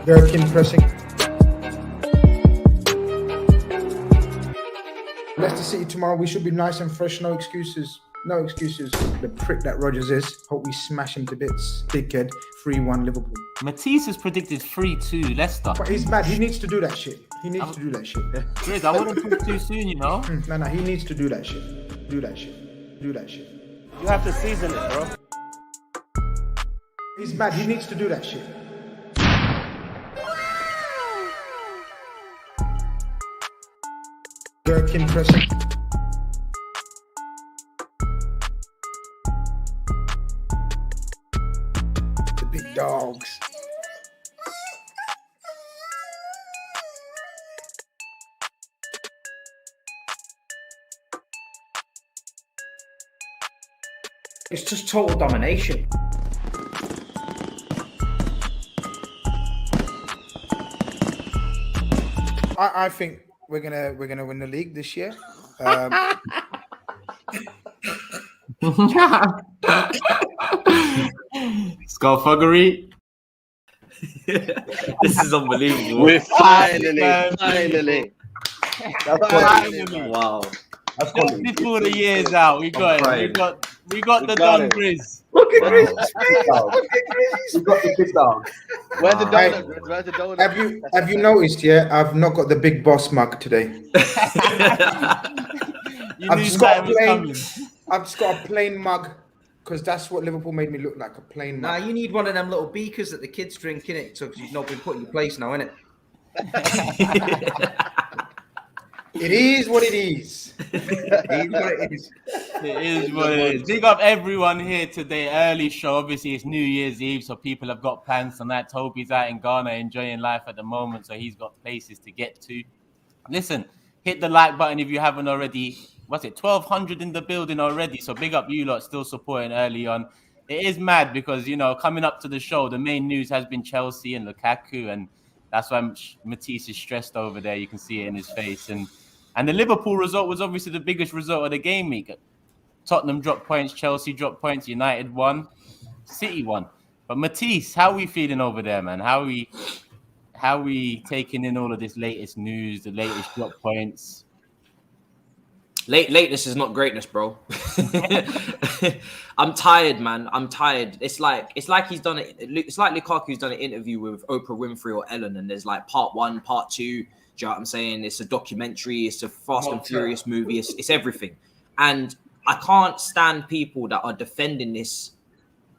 Gherkin pressing. Leicester City tomorrow. We should be nice and fresh. No excuses. No excuses. The prick that Rodgers is. Hope we smash him to bits. Dickhead. 3-1 Liverpool. Matisse has predicted 3-2 Leicester. But he's mad. He needs to do that shit. He needs to do that shit. Grizz, I wouldn't talk too soon, you know? No, he needs to do that shit. Do that shit. Do that shit. You have to season it, bro. He's mad. He needs to do that shit. Gherkin pressing. The big dogs. It's just total domination. I think we're gonna win the league this year. Skull Thuggery. This is unbelievable. We're finally. Wow. Just before the year's out, we got it. We got the got Don it. Grizz. Look at Grizz. Look at Grizz. You got the big dog. Where's the donut? Where's the donut? Have you noticed? Yeah, I've not got the big boss mug today. You I've knew just that got was coming. I've just got a plain mug because that's what Liverpool made me look like, a plain Nah, mug. you need one of them little beakers that the kids drink, innit? So you've not been put in your place now, innit? It is what it is. It is what it is. It is what it is. Big up everyone here today. Early show. Obviously, it's New Year's Eve, so people have got plans tonight. Toby's out in Ghana enjoying life at the moment, so he's got places to get to. Listen, hit the like button if you haven't already. What's it? 1,200 in the building already. So big up you lot still supporting early on. It is mad because, you know, coming up to the show, the main news has been Chelsea and Lukaku, and that's why Matisse is stressed over there. You can see it in his face. And the Liverpool result was obviously the biggest result of the game week. Tottenham dropped points, Chelsea dropped points, United won, City won. But Matisse, how are we feeling over there, man? How are we taking in all of this latest news, the latest drop points? Lateness is not greatness, bro. I'm tired, man. I'm tired. It's like he's done it. It's like Lukaku's done an interview with Oprah Winfrey or Ellen, and there's like part 1, part 2. Do you know what I'm saying? It's a documentary. It's a Fast and Furious movie. It's everything. And I can't stand people that are defending this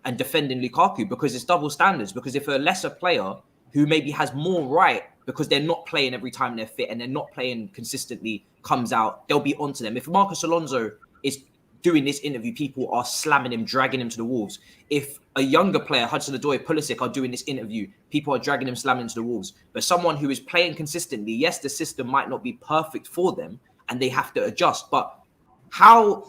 and defending Lukaku because it's double standards. Because if a lesser player who maybe has more right because they're not playing every time they're fit and they're not playing consistently comes out, they'll be onto them. If Marcus Alonso is doing this interview, people are slamming him, dragging him to the wolves. If a younger player, Hudson-Odoi, Pulisic, are doing this interview, people are dragging him, slamming him to the wolves. But someone who is playing consistently, yes, the system might not be perfect for them and they have to adjust. But how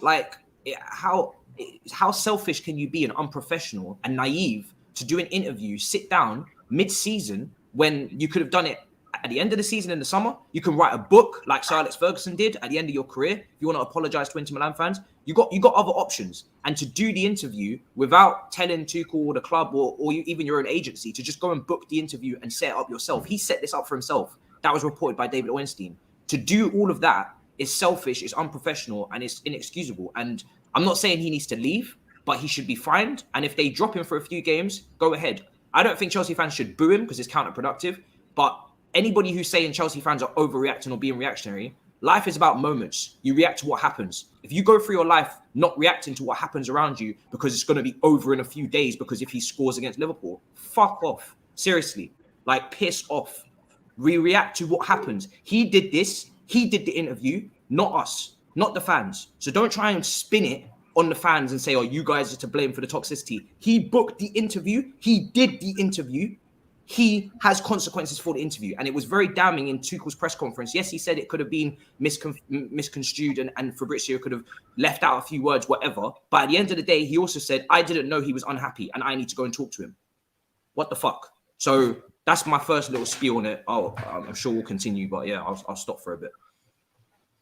selfish can you be and unprofessional and naive to do an interview, sit down mid-season when you could have done it at the end of the season in the summer? You can write a book like Sir Alex Ferguson did at the end of your career. If you want to apologize to Inter Milan fans, you got other options. And to do the interview without telling Tuchel or the club or even your own agency to just go and book the interview and set it up yourself. He set this up for himself. That was reported by David Ornstein. To do all of that is selfish, it's unprofessional, and it's inexcusable. And I'm not saying he needs to leave, but he should be fined. And if they drop him for a few games, go ahead. I don't think Chelsea fans should boo him because it's counterproductive. But anybody who's saying Chelsea fans are overreacting or being reactionary, life is about moments. You react to what happens. If you go through your life not reacting to what happens around you because it's going to be over in a few days because if he scores against Liverpool, fuck off. Seriously. Like, piss off. We react to what happens. He did this. He did the interview, not us, not the fans. So don't try and spin it on the fans and say, oh, you guys are to blame for the toxicity. He booked the interview. He did the interview. He has consequences for the interview. And it was very damning in Tuchel's press conference. Yes, he said it could have been misconstrued and Fabrizio could have left out a few words, whatever. But at the end of the day, he also said, I didn't know he was unhappy and I need to go and talk to him. What the fuck? So that's my first little spiel on it. I'm sure we'll continue, but yeah, I'll stop for a bit.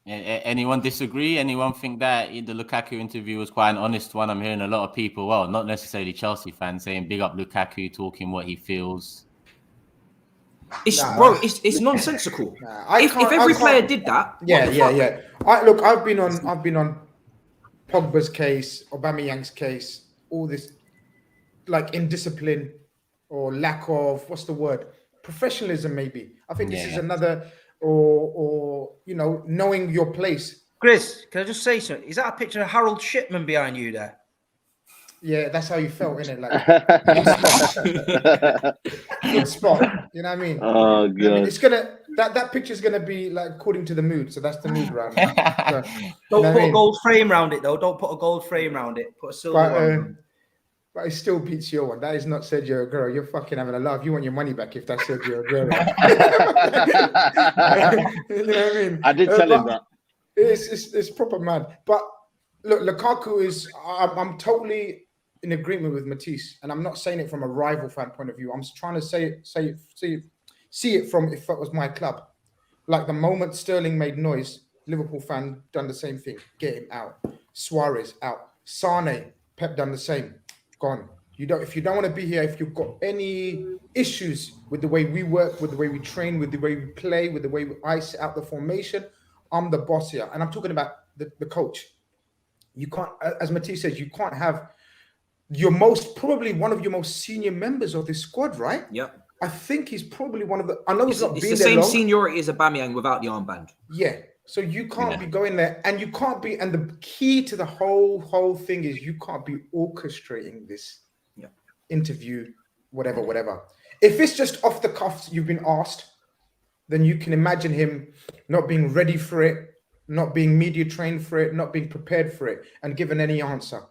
Anyone disagree? Anyone think that the Lukaku interview was quite an honest one? I'm hearing a lot of people, well, not necessarily Chelsea fans, saying big up Lukaku, talking what he feels. It's Nah. bro, it's nonsensical. Nah, if every player did that, yeah, what the fuck? yeah. I've been on Pogba's case, Aubameyang's case, all this like indiscipline or lack of what's the word? Professionalism, maybe. I think this is another or knowing your place. Grizz, can I just say something? Is that a picture of Harold Shipman behind you there? Yeah, that's how you felt, innit? Like good spot. You know what I mean? Oh I mean, god. it's gonna that picture's gonna be like according to the mood. So that's the mood round. So, Don't put a gold frame around it though. Don't put a gold frame around it. Put a silver one. But it still beats your one. That is not Sergio Aguero. You're fucking having a laugh. You want your money back if that's Sergio Aguero. You know what I mean? I did tell him that. It's proper mad. But look, Lukaku is. I'm totally in agreement with Matisse, and I'm not saying it from a rival fan point of view. I'm trying to see it from if it was my club. Like the moment Sterling made noise, Liverpool fan done the same thing. Get him out. Suarez out. Sane, Pep done the same. Gone. If you don't want to be here, if you've got any issues with the way we work, with the way we train, with the way we play, with the way I set out the formation, I'm the boss here. And I'm talking about the coach. You can't, as Matisse says, you can't have probably one of your most senior members of this squad, right? Yep. I think he's probably one of the. I know he's not It's been the there same long. seniority as Aubameyang without the armband. Yeah. So you can't be going there, and you can't be. And the key to the whole thing is you can't be orchestrating this interview, whatever. If it's just off the cuffs, you've been asked, then you can imagine him not being ready for it, not being media trained for it, not being prepared for it, and given any answer.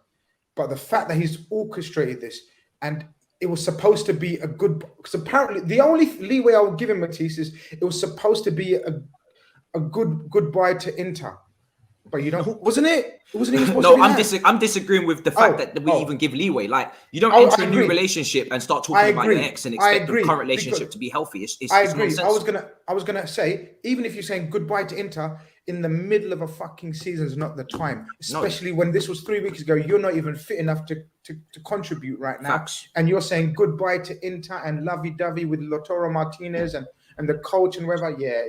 But the fact that he's orchestrated this, and it was supposed to be a good. Because apparently, the only leeway I would give him, Matisse, is it was supposed to be a good goodbye to Inter, but you don't. Wasn't it? Wasn't even supposed to be I'm disagreeing with the fact that we even give leeway. Like you don't enter a new relationship and start talking about your ex and expect the current relationship to be healthy. I agree. Nonsense. I was gonna say, even if you're saying goodbye to Inter in the middle of a fucking season is not the time, especially when this was 3 weeks ago. You're not even fit enough to contribute right now, and you're saying goodbye to Inter and lovey-dovey with Lautaro Martinez and the coach and whatever. Yeah,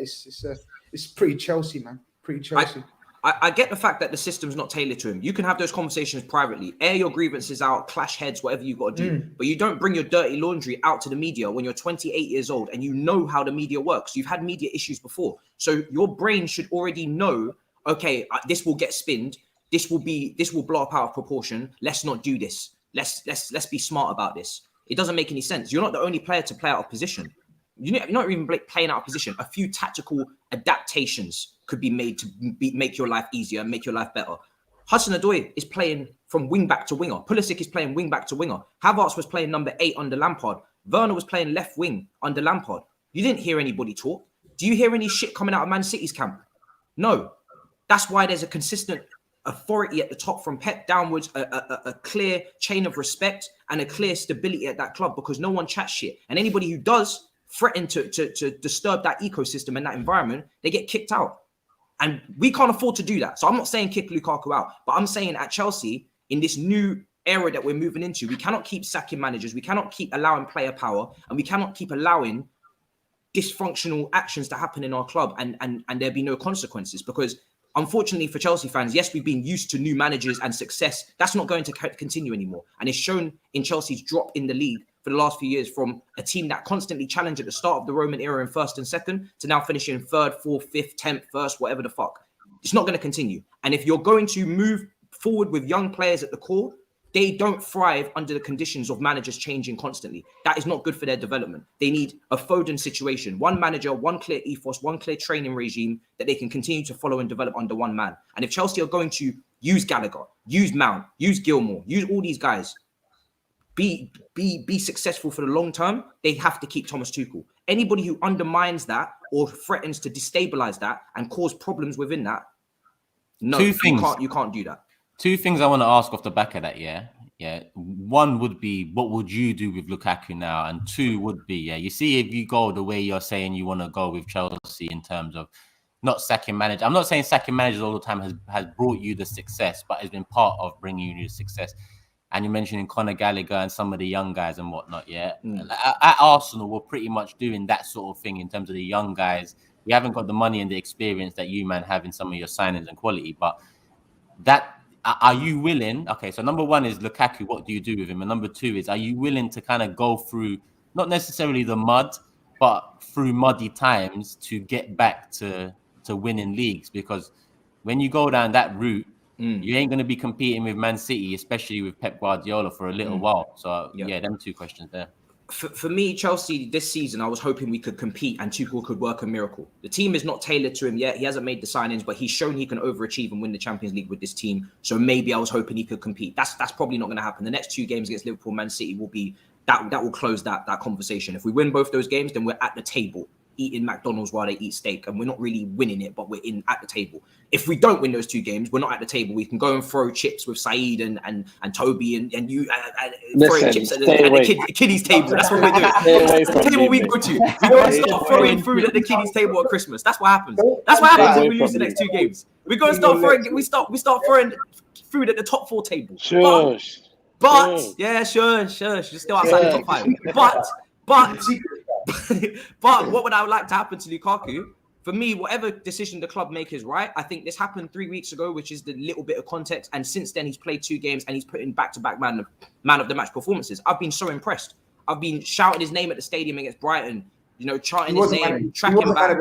it's pretty Chelsea, man. Pretty Chelsea. I get the fact that the system's not tailored to him. You can have those conversations privately, air your grievances out, clash heads, whatever you got to do. But you don't bring your dirty laundry out to the media when you're 28 years old and you know how the media works. You've had media issues before. So your brain should already know, okay, this will get spinned. This will blow up out of proportion. Let's not do this. Let's be smart about this. It doesn't make any sense. You're not the only player to play out of position. You're not even playing out of position. A few tactical adaptations could be made to make your life easier and make your life better. Hudson-Odoi is playing from wing back to winger. Pulisic is playing wing back to winger. Havertz was playing number 8 under Lampard. Werner was playing left wing under Lampard. You didn't hear anybody talk. Do you hear any shit coming out of Man City's camp? No. That's why there's a consistent authority at the top from Pep downwards, a clear chain of respect and a clear stability at that club because no one chats shit. And anybody who does threaten to disturb that ecosystem and that environment, they get kicked out. And we can't afford to do that. So I'm not saying kick Lukaku out, but I'm saying at Chelsea, in this new era that we're moving into, we cannot keep sacking managers. We cannot keep allowing player power, and we cannot keep allowing dysfunctional actions to happen in our club and there be no consequences. Because unfortunately for Chelsea fans, yes, we've been used to new managers and success. That's not going to continue anymore. And it's shown in Chelsea's drop in the league for the last few years from a team that constantly challenged at the start of the Roman era in first and second to now finishing 3rd, 4th, 5th, 10th, 1st, whatever the fuck. It's not going to continue. And if you're going to move forward with young players at the core, they don't thrive under the conditions of managers changing constantly. That is not good for their development. They need a Foden situation, one manager, one clear ethos, one clear training regime that they can continue to follow and develop under one man. And if Chelsea are going to use Gallagher, use Mount, use Gilmour, use all these guys, be successful for the long term, they have to keep Thomas Tuchel. Anybody who undermines that or threatens to destabilize that and cause problems within that, no, you can't do that. 2 things I want to ask off the back of that, yeah. One would be, what would you do with Lukaku now? And 2 would be, you see, if you go the way you're saying you want to go with Chelsea in terms of not sacking managers. I'm not saying sacking managers all the time has brought you the success, but has been part of bringing you the success. and you're mentioning Conor Gallagher and some of the young guys and whatnot, yeah. At Arsenal, we're pretty much doing that sort of thing in terms of the young guys. We haven't got the money and the experience that you, man, have in some of your signings and quality, but that, are you willing? Okay, so number one is Lukaku, what do you do with him? And number two is, are you willing to kind of go through, not necessarily the mud, but through muddy times to get back to winning leagues? Because when you go down that route, you ain't going to be competing with Man City, especially with Pep Guardiola, for a little while. So, yeah, them two questions there. For me, Chelsea this season, I was hoping we could compete and Tuchel could work a miracle. The team is not tailored to him yet. He hasn't made the signings, but he's shown he can overachieve and win the Champions League with this team. So maybe I was hoping he could compete. That's probably not going to happen. The next two games against Liverpool, Man City will be that will close that conversation. If we win both those games, then we're at the table eating McDonald's while they eat steak, and we're not really winning it, but we're at the table. If we don't win those two games, we're not at the table. We can go and throw chips with Saeed and Toby and you throwing chips at the kiddies table. That's what we're doing. That's the table we go to. We go and start throwing food at the kiddies table at Christmas. That's what happens. That's what happens if we lose the next two games. We go and start throwing food at the top 4 table. But yeah, sure. You're still outside the top 5. But what would I like to happen to Lukaku? For me, whatever decision the club make is right. I think this happened 3 weeks ago, which is the little bit of context. And since then, he's played 2 games and he's put in back-to-back man of the match performances. I've been so impressed. I've been shouting his name at the stadium against Brighton, chanting his name, tracking back.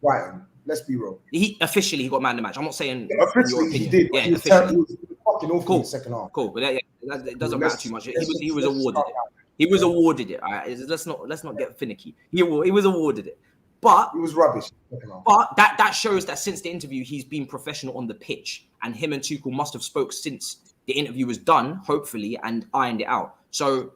Brighton. Let's be real. He officially got man of the match. I'm not saying officially he did. Yeah, officially. He was fucking awful in the second half. Cool, but it doesn't matter too much. He was awarded it. He was awarded it. All right, let's not get finicky. He was awarded it, but he was rubbish. But that shows that since the interview, he's been professional on the pitch, and him and Tuchel must have spoke since the interview was done, hopefully, and ironed it out. So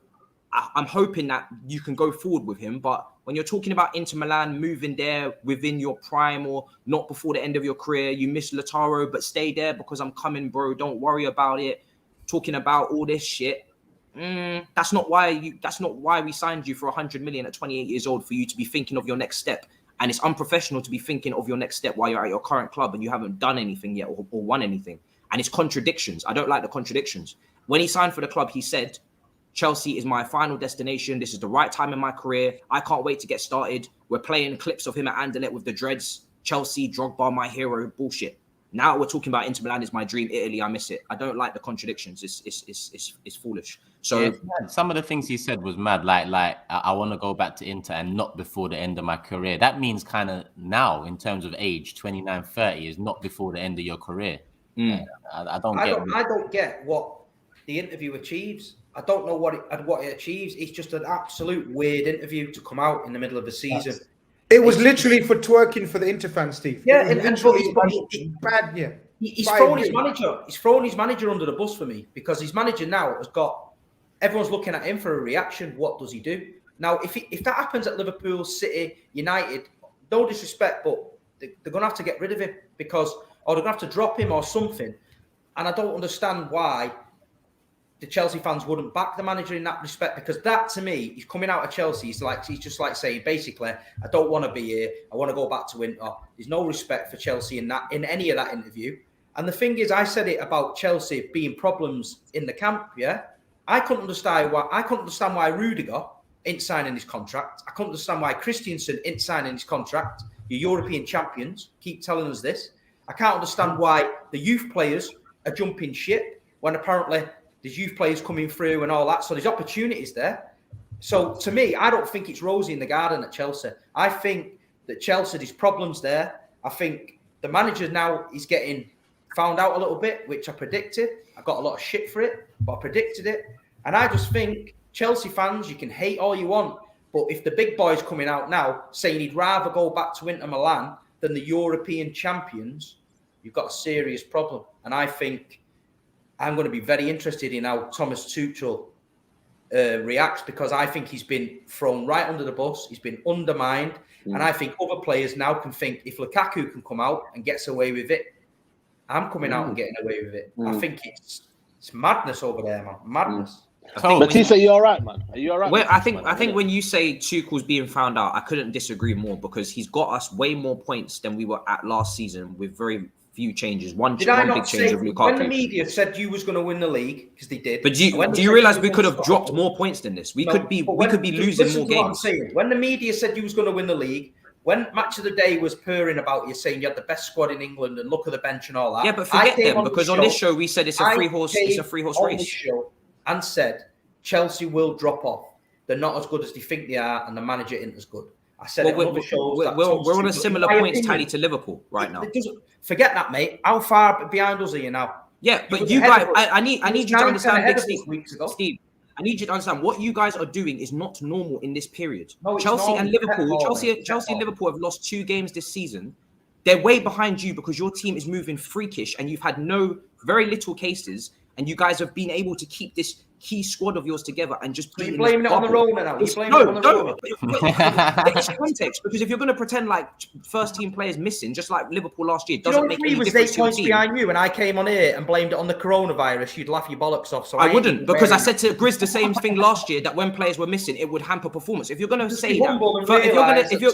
I'm hoping that you can go forward with him. But when you're talking about Inter Milan moving there within your prime or not before the end of your career, you miss Lautaro, but stay there because I'm coming, bro. Don't worry about it. Talking about all this shit. That's not why we signed you for 100 million at 28 years old, for you to be thinking of your next step. And it's unprofessional to be thinking of your next step while you're at your current club and you haven't done anything yet or won anything. And it's contradictions. I don't like the contradictions. When he signed for the club, he said, Chelsea is my final destination. This is the right time in my career. I can't wait to get started. We're playing clips of him at Anderlecht with the dreads. Chelsea, Drogba, my hero, bullshit. Now we're talking about Inter Milan is my dream. Italy, I miss it. I don't like the contradictions. It's foolish. So yeah, some of the things he said was mad. Like I want to go back to Inter and not before the end of my career. That means kind of now in terms of age, 29, 30 is not before the end of your career. I don't get what the interview achieves. I don't know what it achieves. It's just an absolute weird interview to come out in the middle of the season. It was literally for twerking for the Inter fans, Steve. Yeah, bad. Yeah, he's thrown his manager. He's thrown his manager under the bus for me, because his manager now has got everyone's looking at him for a reaction. What does he do now? If that happens at Liverpool, City, United, no disrespect, but they're going to have to get rid of him or they're going to have to drop him or something. And I don't understand why the Chelsea fans wouldn't back the manager in that respect, because that, to me, he's coming out of Chelsea. He's just like saying, basically, I don't want to be here. I want to go back to Inter. There's no respect for Chelsea in any of that interview. And the thing is, I said it about Chelsea being problems in the camp. Yeah, I couldn't understand why Rudiger ain't signing his contract. I couldn't understand why Christensen ain't signing his contract. You're European champions. Keep telling us this. I can't understand why the youth players are jumping ship when apparently there's youth players coming through and all that. So there's opportunities there. So to me, I don't think it's rosy in the garden at Chelsea. I think that Chelsea, there's problems there. I think the manager now is getting found out a little bit, which I predicted. I got a lot of shit for it, but I predicted it. And I just think Chelsea fans, you can hate all you want, but if the big boy's coming out now saying he'd rather go back to Inter Milan than the European champions, you've got a serious problem. And I think I'm going to be very interested in how Thomas Tuchel reacts, because I think he's been thrown right under the bus. He's been undermined. And I think other players now can think, if Lukaku can come out and gets away with it, I'm coming out and getting away with it. I think it's madness over there, man. Madness. Matisse, are you all right, man? Are you all right? Well, I think when you say Tuchel's being found out, I couldn't disagree more, because he's got us way more points than we were at last season with very few changes. One Did I big not change say of when Lukaku. the media said you was going to win the league, because they did? But do you realize we could have dropped more points than this? We could be losing more games. I'm saying. When the media said you was going to win the league, when Match of the Day was purring about you, saying you had the best squad in England and look at the bench and all that. Yeah, but forget them, because on this show we said it's a three horse race. On this show and said Chelsea will drop off. They're not as good as they think they are, and the manager isn't as good. I said it on other shows. We're on a similar points tally to Liverpool right now. Forget that, mate. How far behind us are you now? Yeah, but you guys, I need you to understand, Steve. I need you to understand what you guys are doing is not normal in this period. No, Chelsea and Liverpool have lost 2 games this season. They're way behind you because your team is moving freakish and you've had very little cases, and you guys have been able to keep this key squad of yours together and just be blaming it on the Rona now. It's context, because if you're going to pretend like first team players missing, just like Liverpool last year, doesn't make any difference. 8 points behind you, and I came on here and blamed it on the coronavirus. You'd laugh your bollocks off. So I wouldn't, because I said to Grizz the same thing last year, that when players were missing, it would hamper performance. If you're going to say that, if you're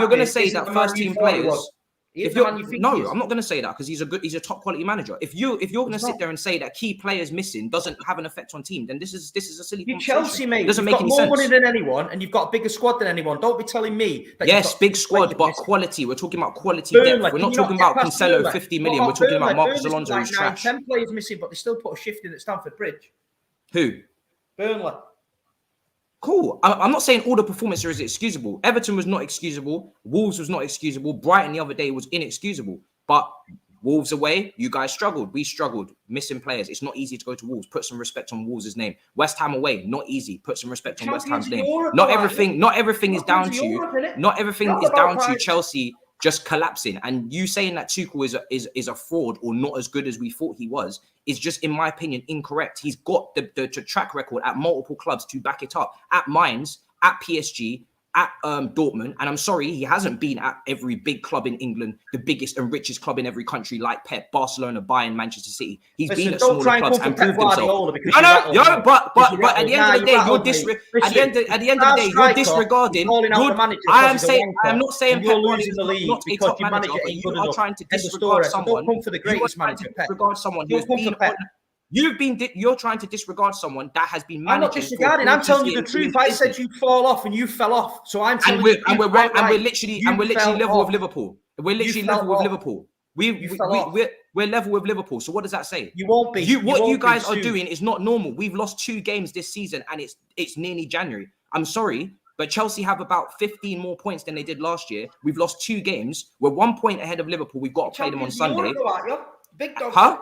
going to say that first team players. No, I'm not going to say that, because he's a top quality manager. If you're going to sit there and say that key players missing doesn't have an effect on team, then this is a silly conversation. Chelsea, mate. Doesn't make any sense. You've got more money than anyone, and you've got a bigger squad than anyone. Don't be telling me that. Yes, big squad, but quality. We're talking about quality depth. We're not talking about Cancelo 50 million. We're talking about Marcus Alonso who's trash. 10 players missing, but they still put a shift in at Stamford Bridge. Who? Burnley. Cool. I'm not saying all the performances is excusable. Everton was not excusable. Wolves was not excusable. Brighton the other day was inexcusable. But Wolves away, you guys struggled. We struggled. Missing players. It's not easy to go to Wolves. Put some respect on Wolves' name. West Ham away, not easy. Put some respect on West Ham's name. Not everything is down to you. Not everything is down to Chelsea just collapsing. And you saying that Tuchel is a fraud or not as good as we thought he was is just, in my opinion, incorrect. He's got the track record at multiple clubs to back it up. At Mainz, at PSG, at Dortmund, and I'm sorry, he hasn't been at every big club in England, the biggest and richest club in every country like Pep, Barcelona, Bayern, Manchester City. He's been at smaller clubs and proved himself. But at the end of the day, you're disregarding. I'm not saying Pep Guardiola is not a top manager, but you are trying to disregard someone. You're trying to disregard someone that has been managing. I'm not disregarding. I'm telling you the truth. I said you'd fall off and you fell off. So I'm telling you. And we're literally level with Liverpool. We're literally level with Liverpool. We're level with Liverpool. So what does that say? You won't be. What you guys are doing is not normal. We've lost 2 games this season, and it's nearly January. I'm sorry, but Chelsea have about 15 more points than they did last year. We've lost 2 games. We're 1 point ahead of Liverpool. We've got to play them on Sunday. Big dog. Huh?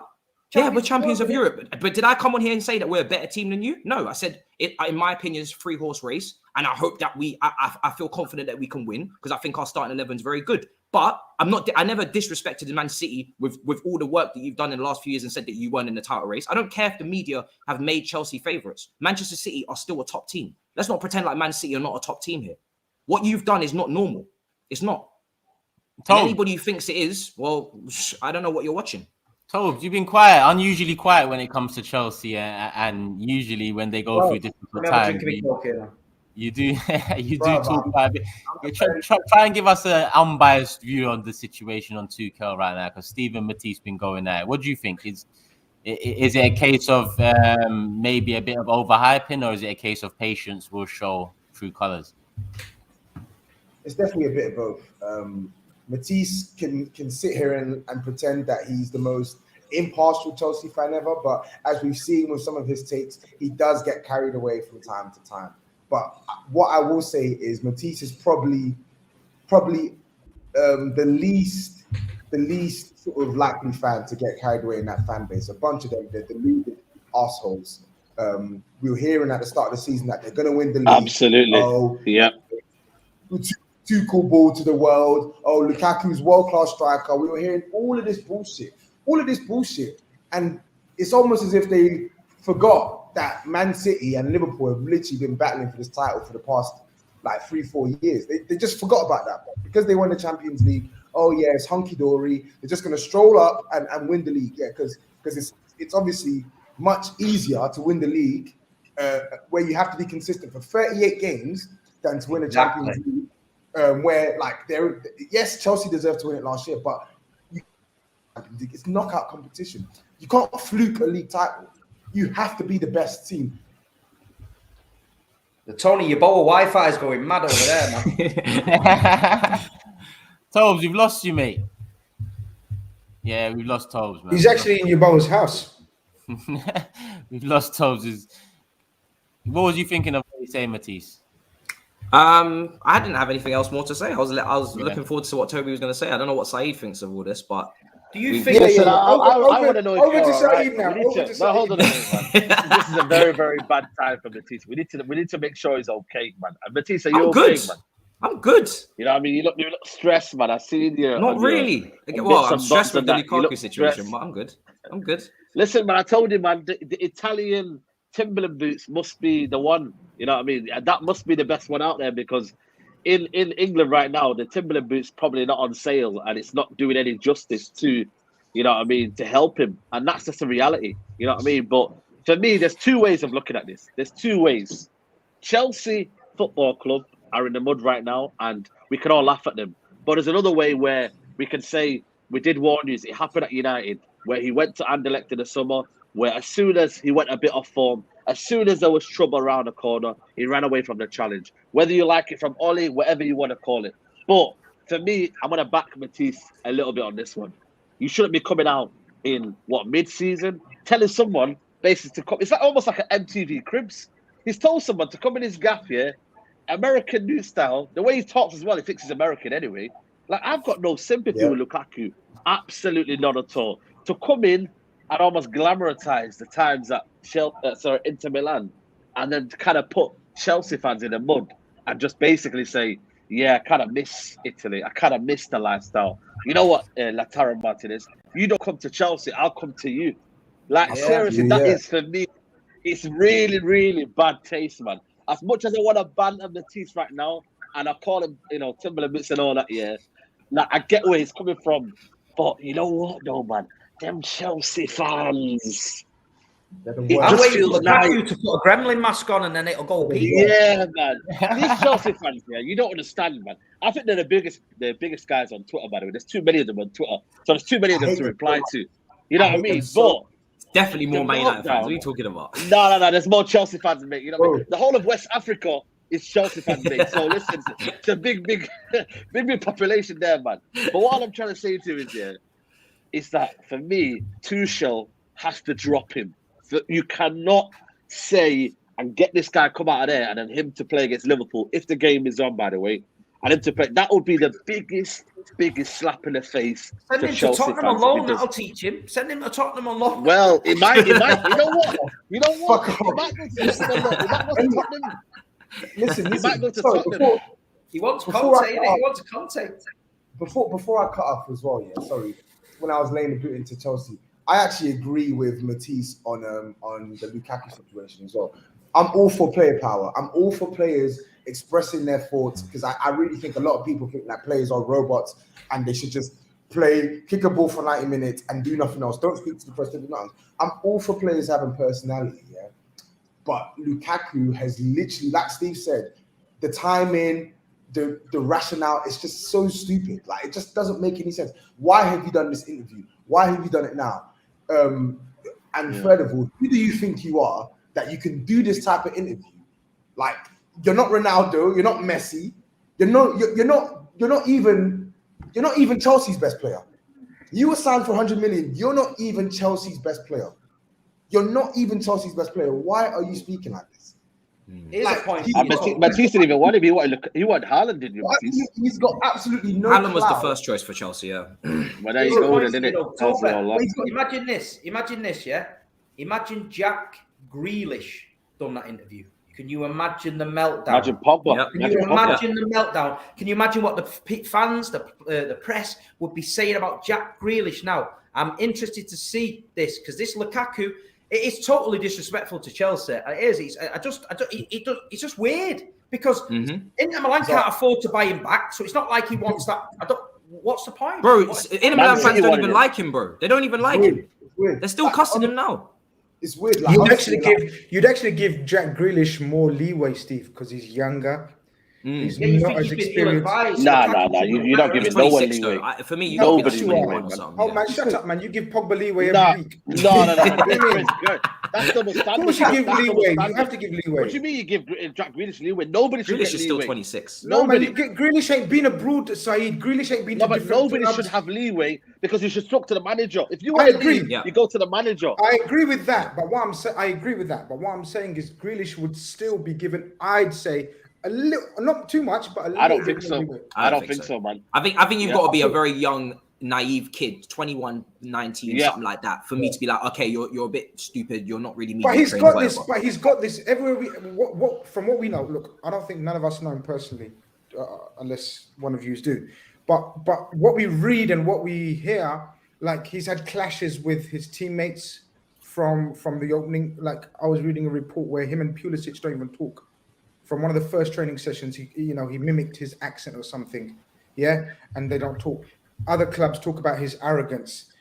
Yeah, we're champions of Europe. But did I come on here and say that we're a better team than you? No, I said, in my opinion, it's a 3-horse race. And I hope that I feel confident that we can win, because I think our starting 11 is very good. But I never disrespected Man City with all the work that you've done in the last few years and said that you weren't in the title race. I don't care if the media have made Chelsea favourites. Manchester City are still a top team. Let's not pretend like Man City are not a top team here. What you've done is not normal. It's not. Anybody who thinks it is, well, I don't know what you're watching. TOBS, you've been quiet, unusually quiet when it comes to Chelsea, and usually when they go through difficult times, you do talk quite a bit. Try and give us an unbiased view on the situation on Tuchel right now, because Steve and Matisse been going there. What do you think? Is it a case of maybe a bit of overhyping, or is it a case of patience will show true colours? It's definitely a bit of both. Matisse can sit here and pretend that he's the most impartial Chelsea fan ever, but as we've seen with some of his takes, he does get carried away from time to time. But what I will say is Matisse is probably the least sort of likely fan to get carried away in that fan base. A bunch of them, they're deluded assholes. We were hearing at the start of the season that they're going to win the league. Absolutely. Oh, yeah. Too cool ball to the world. Oh, Lukaku's world-class striker. We were hearing all of this bullshit. And it's almost as if they forgot that Man City and Liverpool have literally been battling for this title for the past 3-4 years. They just forgot about that. But because they won the Champions League, oh yeah, it's hunky-dory. They're just going to stroll up and win the league. Yeah, because it's obviously much easier to win the league where you have to be consistent for 38 games than to win a Champions League. Where yes, Chelsea deserved to win it last year, but League. It's knockout competition. You can't fluke a league title. You have to be the best team. The Tony Yeboah Wi-Fi is going mad over there, man. Tobes, we've lost you, mate. Yeah, we've lost Tobes, man. He's actually in your Bo's house. We've lost Tobes. What was you thinking of what you saying, Matisse? I didn't have anything else more to say. I was looking forward to what Toby was going to say. I don't know what Saeed thinks of all this, but do you think? Listen, I want to know if over you're to all right. Saeed now. No, hold on a minute, man. This is a very, very bad time for Matisse. We need to make sure he's okay, man. And Matisse, are you okay, man? I'm good. You know what I mean? You look stressed, man. I seen you. Not really. Well, I'm stressed with the Lukaku situation, but I'm good. I'm good. Listen, man, I told you, man, the Italian Timberland boots must be the one. You know what I mean? That must be the best one out there, because in England right now, the Timberland boots probably not on sale, and it's not doing any justice to, you know what I mean, to help him. And that's just the reality. You know what I mean? But for me, there's two ways of looking at this. There's two ways. Chelsea Football Club are in the mud right now, and we can all laugh at them. But there's another way where we can say, we did warn you. It happened at United, where he went to Anderlecht in the summer, where as soon as he went a bit off form, as soon as there was trouble around the corner, he ran away from the challenge. Whether you like it from Oli, whatever you want to call it. But for me, I'm going to back Matisse a little bit on this one. You shouldn't be coming out in, mid-season, telling someone basically to come. It's like almost like an MTV Cribs. He's told someone to come in his gaff here, American new style. The way he talks as well, he thinks he's American anyway. Like, I've got no sympathy with Lukaku. Absolutely none at all. To come in and almost glamorize the times at Inter Milan, and then to kind of put Chelsea fans in the mud and just basically say, yeah, I kind of miss Italy. I kind of miss the lifestyle. You know what, Lautaro Martinez? You don't come to Chelsea, I'll come to you. Like, seriously, that is, for me, it's really, really bad taste, man. As much as I want to ban Matisse right now, and I call him, Timberland boots and all that, like, I get where he's coming from. But you know what, though, man? Them Chelsea fans. I'm waiting for Lukaku to put a gremlin mask on and then it'll go peak. Yeah, man. These Chelsea fans, you don't understand, man. I think they're the biggest guys on Twitter, by the way. There's too many of them on Twitter. So there's too many of them to reply to. You know what I mean? But definitely more Man United fans. What are you talking about? No. There's more Chelsea fans, mate. You know what I mean? The whole of West Africa is Chelsea fans, mate. So listen, it's a big population there, man. But what I'm trying to say to you is that for me, Tuchel has to drop him. You cannot say and get this guy come out of there and then him to play against Liverpool, if the game is on, by the way, and him to play. That would be the biggest slap in the face. Send him to Tottenham on loan. That'll teach him. Send him to Tottenham on loan. Well, it might. You know what? He might go to Tottenham. Listen. He might go to Tottenham. He wants Conte. He wants Conte. Before I cut off as well, sorry. When I was laying the boot into Chelsea, I actually agree with Matisse on the Lukaku situation as well. I'm all for player power. I'm all for players expressing their thoughts, because I really think a lot of people think that players are robots and they should just play, kick a ball for 90 minutes and do nothing else. Don't speak to the press, do nothing. I'm all for players having personality, But Lukaku has literally, like Steve said, the timing, the rationale, it's just so stupid. Like, it just doesn't make any sense. Why have you done this interview? Why have you done it now? Third of all, who do you think you are that you can do this type of interview? Like, you're not Ronaldo, you're not Messi, you're not even Chelsea's best player. You were signed for 100 million. You're not even Chelsea's best player. You're not even Chelsea's best player. Why are you speaking like this? Here's a point. Matisse didn't even want him. He wanted Haaland, didn't you? He's got absolutely no. Haaland was the first choice for Chelsea, Well, there you go, then, innit? Imagine this, Imagine Jack Grealish done that interview. Can you imagine the meltdown? Imagine Pogba. Yep. Can you imagine the meltdown? Can you imagine what the fans, the press would be saying about Jack Grealish now? I'm interested to see this, because this Lukaku, it is totally disrespectful to Chelsea. It is. It's just weird, because Inter Milan can't afford to buy him back, so it's not like he wants that. What's the point, bro? Inter Milan fans don't even like him, bro. They don't even like him. They're still cussing him now. It's weird. Like, You'd actually give Jack Grealish more leeway, Steve, because he's younger. He's Yeah, you not think as he's been experienced. ill-advised? Nah. You're not giving no one 26 leeway. though. For me, you No, got to but give you him are. 21 or man. something. Oh yeah. man, shut up, man! You give Pogba leeway Nah, every week. no. What do you mean? That's double Of standard. course you give That's double leeway. You standard. have to give leeway. What do you mean you give Jack Grealish leeway? Nobody should Grealish get is still leeway. 26. No, man, Nobody. Grealish ain't been abroad, Saeed. Grealish ain't been No, to but different nobody clubs. should have leeway because you should talk to the manager. If you I want to agree. leave, Yeah. you go to the manager. I agree with that, but what I'm saying, I agree with that. But what I'm saying is, Grealish would still be given, I'd say, a little, not too much, but a little. I don't think bit so. more leeway. I don't think so, man. I think you've got to be a very young, naive kid, 21, 19, something like that, for me to be like, okay, you're a bit stupid. You're not really media But he's trained, got whatever. this. But he's got this everywhere. From what we know, look, I don't think none of us know him personally, unless one of you do. But what we read and what we hear, like he's had clashes with his teammates from the opening. Like I was reading a report where him and Pulisic don't even talk. From one of the first training sessions, he mimicked his accent or something, and they don't talk. Other clubs talk about his arrogance.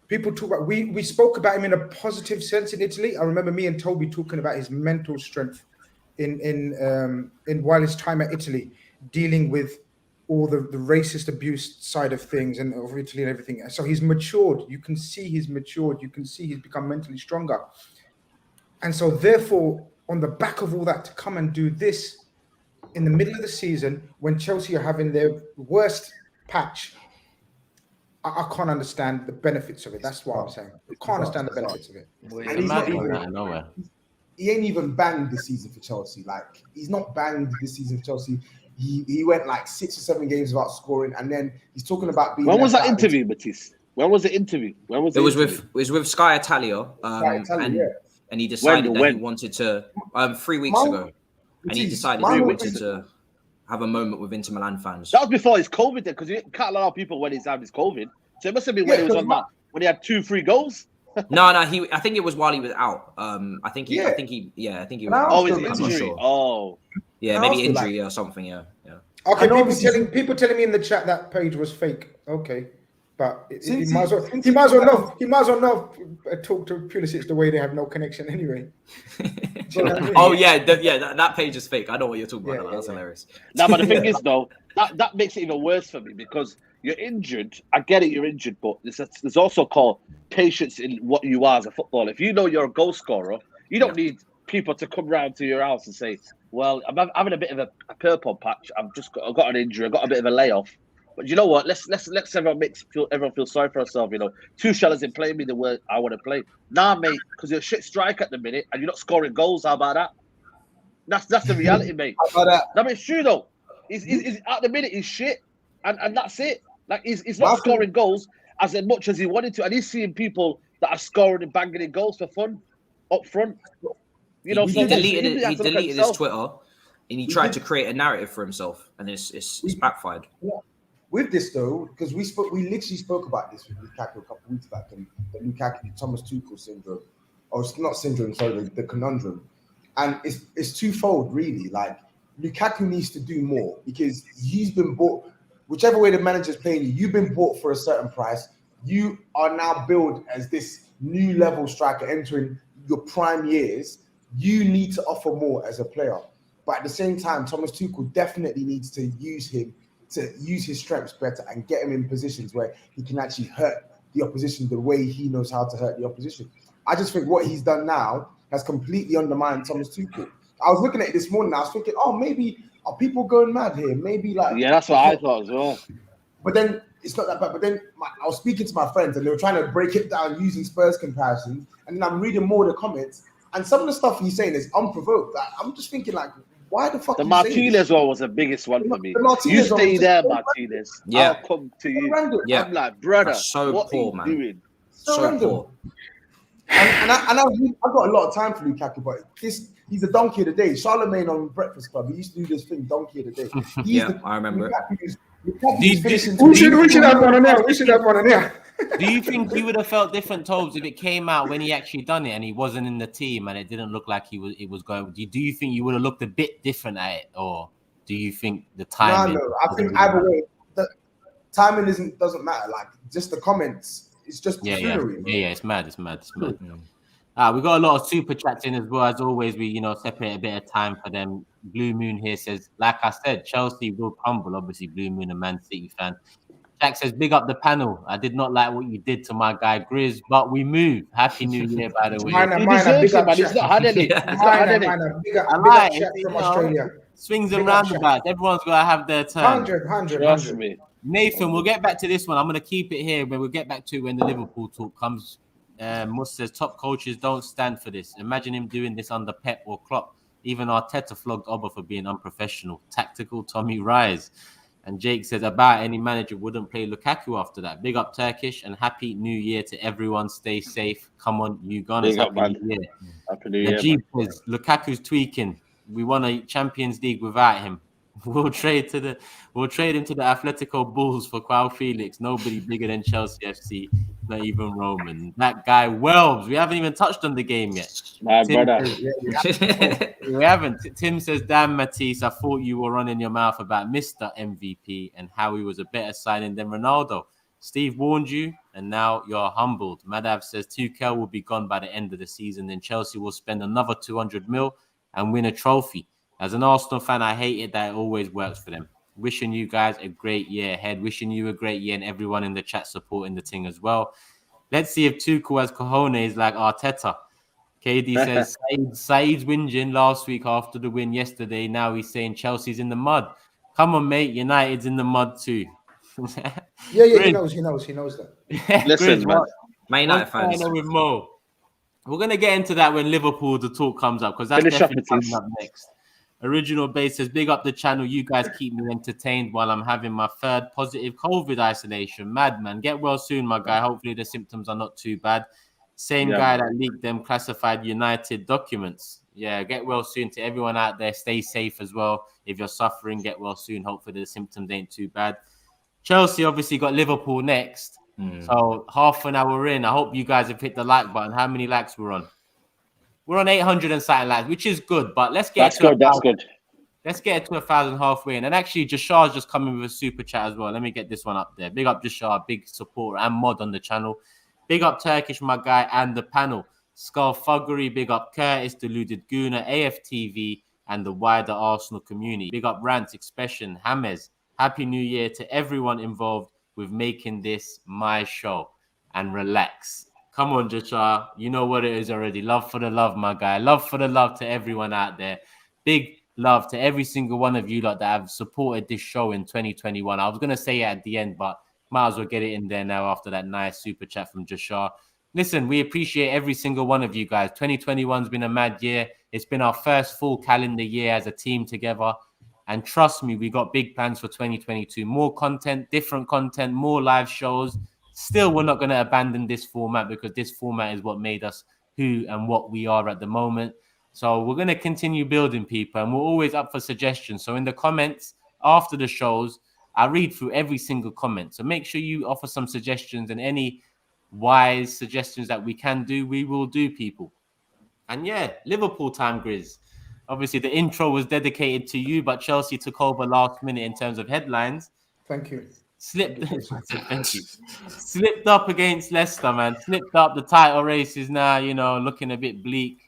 People talk about. We spoke about him in a positive sense in Italy. I remember me and Toby talking about his mental strength in while his time at Italy, dealing with all the racist abuse side of things and of Italy and everything. So he's matured. You can see he's matured. You can see he's become mentally stronger. And so therefore, on the back of all that, to come and do this in the middle of the season when Chelsea are having their worst patch, I can't understand the benefits of it. That's what I'm saying. I can't understand the benefits of it. And he's not even, he ain't even banged this season for Chelsea. Like, he's not banged this season for Chelsea. He went like 6 or 7 games without scoring, and then he's talking about being. When was that interview, Matisse? When was the interview? It was with Sky Italia, and he decided that he wanted to 3 weeks ago, and he decided he wanted to have a moment with Inter Milan fans. That was before his COVID, then, because you can't allow people when he's had his COVID. So it must have been when he was on that, when he had 2-3 goals. No, I think it was while he was out. I think he was. Oh, his injury. Sure. Oh, yeah, maybe injury or something. Yeah. Okay, people telling me in the chat that page was fake. Okay, but he might as well not talk to Pulisic the way they have no connection anyway. Oh yeah, that page is fake. I know what you're talking about. That's hilarious. Now, but the thing is, though, that makes it even worse for me because you're injured. I get it, you're injured, but there's also called patience in what you are as a footballer. If you know you're a goal scorer, you don't need people to come round to your house and say, "Well, I'm having a bit of a purple patch. I've got an injury. I've got a bit of a layoff." But you know what? Let's everyone feel sorry for ourselves. Tuchel isn't playing me the way I want to play. Nah, mate, because you're a shit strike at the minute and you're not scoring goals. How about that? That's the reality, mate. How about that? No, but it's true though. He's at the minute he's shit, and that's it. Like he's not scoring goals as much as he wanted to, and he's seeing people that are scoring and banging in goals for fun up front. He deleted his Twitter, and he tried to create a narrative for himself, and it's backfired. Yeah. With this though, because we literally spoke about this with Lukaku a couple of weeks back, and the Lukaku Thomas Tuchel syndrome, or it's not syndrome, sorry, the conundrum, and it's twofold really. Like Lukaku needs to do more because he's been bought. Whichever way the manager's playing you, you've been bought for a certain price. You are now billed as this new level striker entering your prime years. You need to offer more as a player. But at the same time, Thomas Tuchel definitely needs to use his strengths better and get him in positions where he can actually hurt the opposition the way he knows how to hurt the opposition. I just think what he's done now has completely undermined Thomas Tuchel. I was looking at it this morning, I was thinking, maybe are people going mad here? Maybe that's what I thought as well. But then it's not that bad. But then I was speaking to my friends and they were trying to break it down using Spurs comparisons. And then I'm reading more of the comments, and some of the stuff he's saying is unprovoked. Like, I'm just thinking, like, why the fuck? The Martinez one was the biggest one for me. You stay there, Martinez. Yeah. I'll come to you. Yeah. I'm like, brother, that's so what poor, are you man. doing? So poor. And I've got a lot of time for Lukaku, but he's a donkey of the day. Charlemagne on Breakfast Club, he used to do this thing, donkey of the day. I remember. We should have one on there. Do you think he would have felt different, Tobes, if it came out when he actually done it and he wasn't in the team and it didn't look like it was going? Do you think you would have looked a bit different at it, or do you think the timing? No. I think either way, the timing doesn't matter. Like just the comments, it's just buffoonery. Yeah. It's mad. We got a lot of super chats in as well. As always, we separate a bit of time for them. Blue Moon here says, like I said, Chelsea will crumble. Obviously, Blue Moon, a Man City fan. Jack says, big up the panel. I did not like what you did to my guy GRIZZ, but we move. Happy New Year, by the way. Minor, He big deserves it, up man. He's Shaq. not had any. He's not had any. Minor, big up I like Shaq it, from Australia. Swings and Big up roundabouts. Everyone's got to have their turn. 100. Trust me. Nathan, we'll get back to this one. I'm going to keep it here, but we'll get back to it when the Liverpool talk comes. Mus says, top coaches don't stand for this. Imagine him doing this under Pep or Klopp. Even Arteta flogged Oba for being unprofessional. Tactical Tommy Rise. And Jake says, about any manager wouldn't play Lukaku after that. Big up Turkish and happy New Year to everyone. Stay safe. Come on, you Gunners. Big up, man. New Year. Happy New Year. Najib says, Lukaku's tweaking. We won a Champions League without him. We'll trade him to the Atletico Bulls for Joao Felix. Nobody bigger than Chelsea FC, not even Roman. That guy Welbs. We haven't even touched on the game yet. My brother. We haven't. Tim says, damn, Matisse, I thought you were running your mouth about Mr. MVP and how he was a better signing than Ronaldo. Steve warned you, and now you're humbled. Madav says Tuchel will be gone by the end of the season, then Chelsea will spend another 200 mil and win a trophy. As an Arsenal fan, I hate it that it always works for them. Wishing you guys a great year ahead. Wishing you a great year and everyone in the chat supporting the thing as well. Let's see if Tuchel has cojones like Arteta. KD says, Saeed's whinging last week after the win yesterday. Now he's saying Chelsea's in the mud. Come on, mate. United's in the mud too. He knows that. Listen, man. Man United fans. With Mo. We're going to get into that when Liverpool, the talk comes up, because that's definitely coming up next. Original Base says, big up the channel. You guys keep me entertained while I'm having my third positive COVID isolation. Madman. Get well soon, my guy. Hopefully the symptoms are not too bad. Same guy that leaked them classified United documents. Yeah, get well soon to everyone out there. Stay safe as well. If you're suffering, get well soon. Hopefully the symptoms ain't too bad. Chelsea obviously got Liverpool next. So half an hour in, I hope you guys have hit the like button. How many likes we're on? We're on 800 and something likes, which is good. But let's get That's good. Let's get it to 1,000 halfway in. And actually, Jashar's just coming with a super chat as well. Let me get this one up there. Big up Jashar, big supporter and mod on the channel. Big up Turkish, my guy, and the panel. Skull Thuggery, big up Curtis, Deluded Guna, AFTV, and the wider Arsenal community. Big up Rant, Expression, James. Happy New Year to everyone involved with making this my show. And relax. Come on, Jashar. You know what it is already. Love for the love, my guy. Love for the love to everyone out there. Big love to every single one of you lot that have supported this show in 2021. I was going to say it at the end, but might as well get it in there now after that nice super chat from Jashar. Listen, we appreciate every single one of you guys. 2021's been a mad year. It's been our first full calendar year as a team together. And trust me, we got big plans for 2022. More content, different content, more live shows. Still, we're not going to abandon this format because this format is what made us who and what we are at the moment. So we're going to continue building people, and we're always up for suggestions. So in the comments after the shows, I read through every single comment. So make sure you offer some suggestions, and any wise suggestions that we can do, we will do, people. And yeah, Liverpool time, Grizz. Obviously, the intro was dedicated to you, but Chelsea took over last minute in terms of headlines. Thank you. Slipped up against Leicester, man. Slipped up. The title race is now, looking a bit bleak.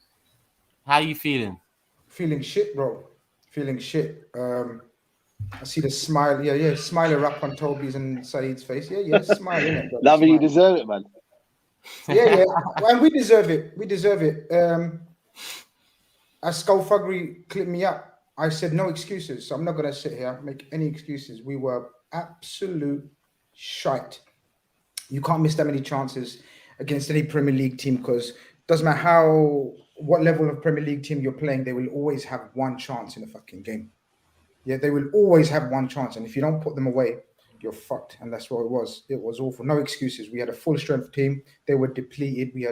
How are you feeling? Feeling shit, bro. Feeling shit. I see the smile. Yeah. Smiler up on Toby's and Saeed's face. Yeah. Smiling. Love you deserve it, man. Yeah. And we deserve it. As Skull Thuggery clipped me up, I said no excuses. So I'm not going to sit here and make any excuses. We were absolute shite. You can't miss that many chances against any Premier League team, because doesn't matter what level of Premier League team you're playing, they will always have one chance in a fucking game. Yeah, they will always have one chance, and if you don't put them away, you're fucked. And that's what it was. It was awful. No excuses. We had a full strength team. They were depleted. We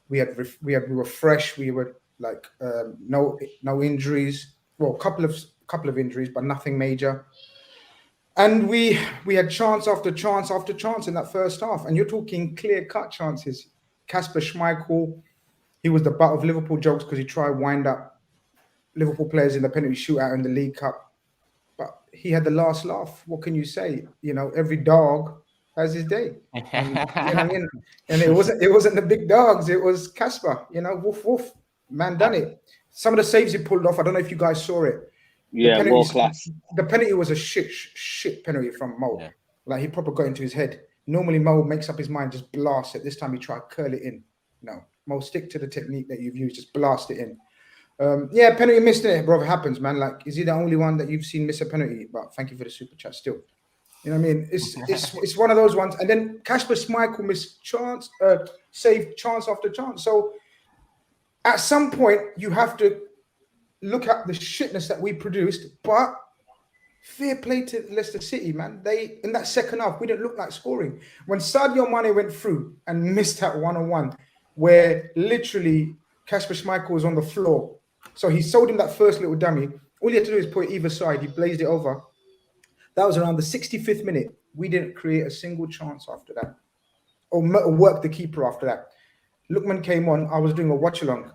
were fresh. We were like no injuries. Well, a couple of injuries, but nothing major. And we had chance after chance after chance in that first half. And you're talking clear-cut chances. Kasper Schmeichel, he was the butt of Liverpool jokes because he tried to wind up Liverpool players in the penalty shootout in the League Cup. But he had the last laugh. What can you say? Every dog as his day. And, you know what I mean? And it wasn't the big dogs. It was Casper. You know, woof woof. Man, done it. Some of the saves he pulled off. I don't know if you guys saw it. Yeah, world class. The penalty was a shit penalty from Mo. Yeah. Like he probably got into his head. Normally Mo makes up his mind, just blast it. This time he tried to curl it in. No, Mo, stick to the technique that you've used. Just blast it in. Yeah, penalty missed it, bro. It happens, man. Like, is he the only one that you've seen miss a penalty? But thank you for the super chat still. You know what I mean? It's one of those ones. And then Kasper Schmeichel missed chance, saved chance after chance. So at some point, you have to look at the shitness that we produced. But fair play to Leicester City, man. They, in that second half, we didn't look like scoring. When Sadio Mane went through and missed that 1-on-1, where literally Kasper Schmeichel was on the floor. So he sold him that first little dummy. All he had to do is put it either side. He blazed it over. That was around the 65th minute. We didn't create a single chance after that, or work the keeper after that. Lookman came on. I was doing a watch along.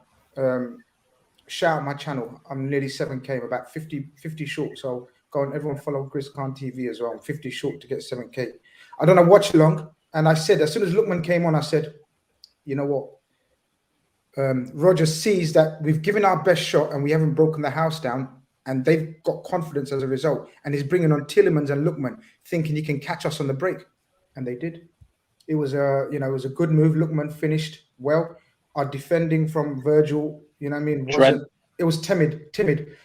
Shout out my channel. I'm nearly 7K, about 50 short. So go on, everyone follow GRIZZ TV as well. I'm 50 short to get 7K. I done a watch along, and I said, as soon as Lookman came on, I said, you know what? Roger sees that we've given our best shot and we haven't broken the house down, and they've got confidence as a result, and he's bringing on Tielemans and Lookman thinking he can catch us on the break, and they did. It was a good move. Lookman finished well. Our defending from Virgil, you know what I mean, it was timid.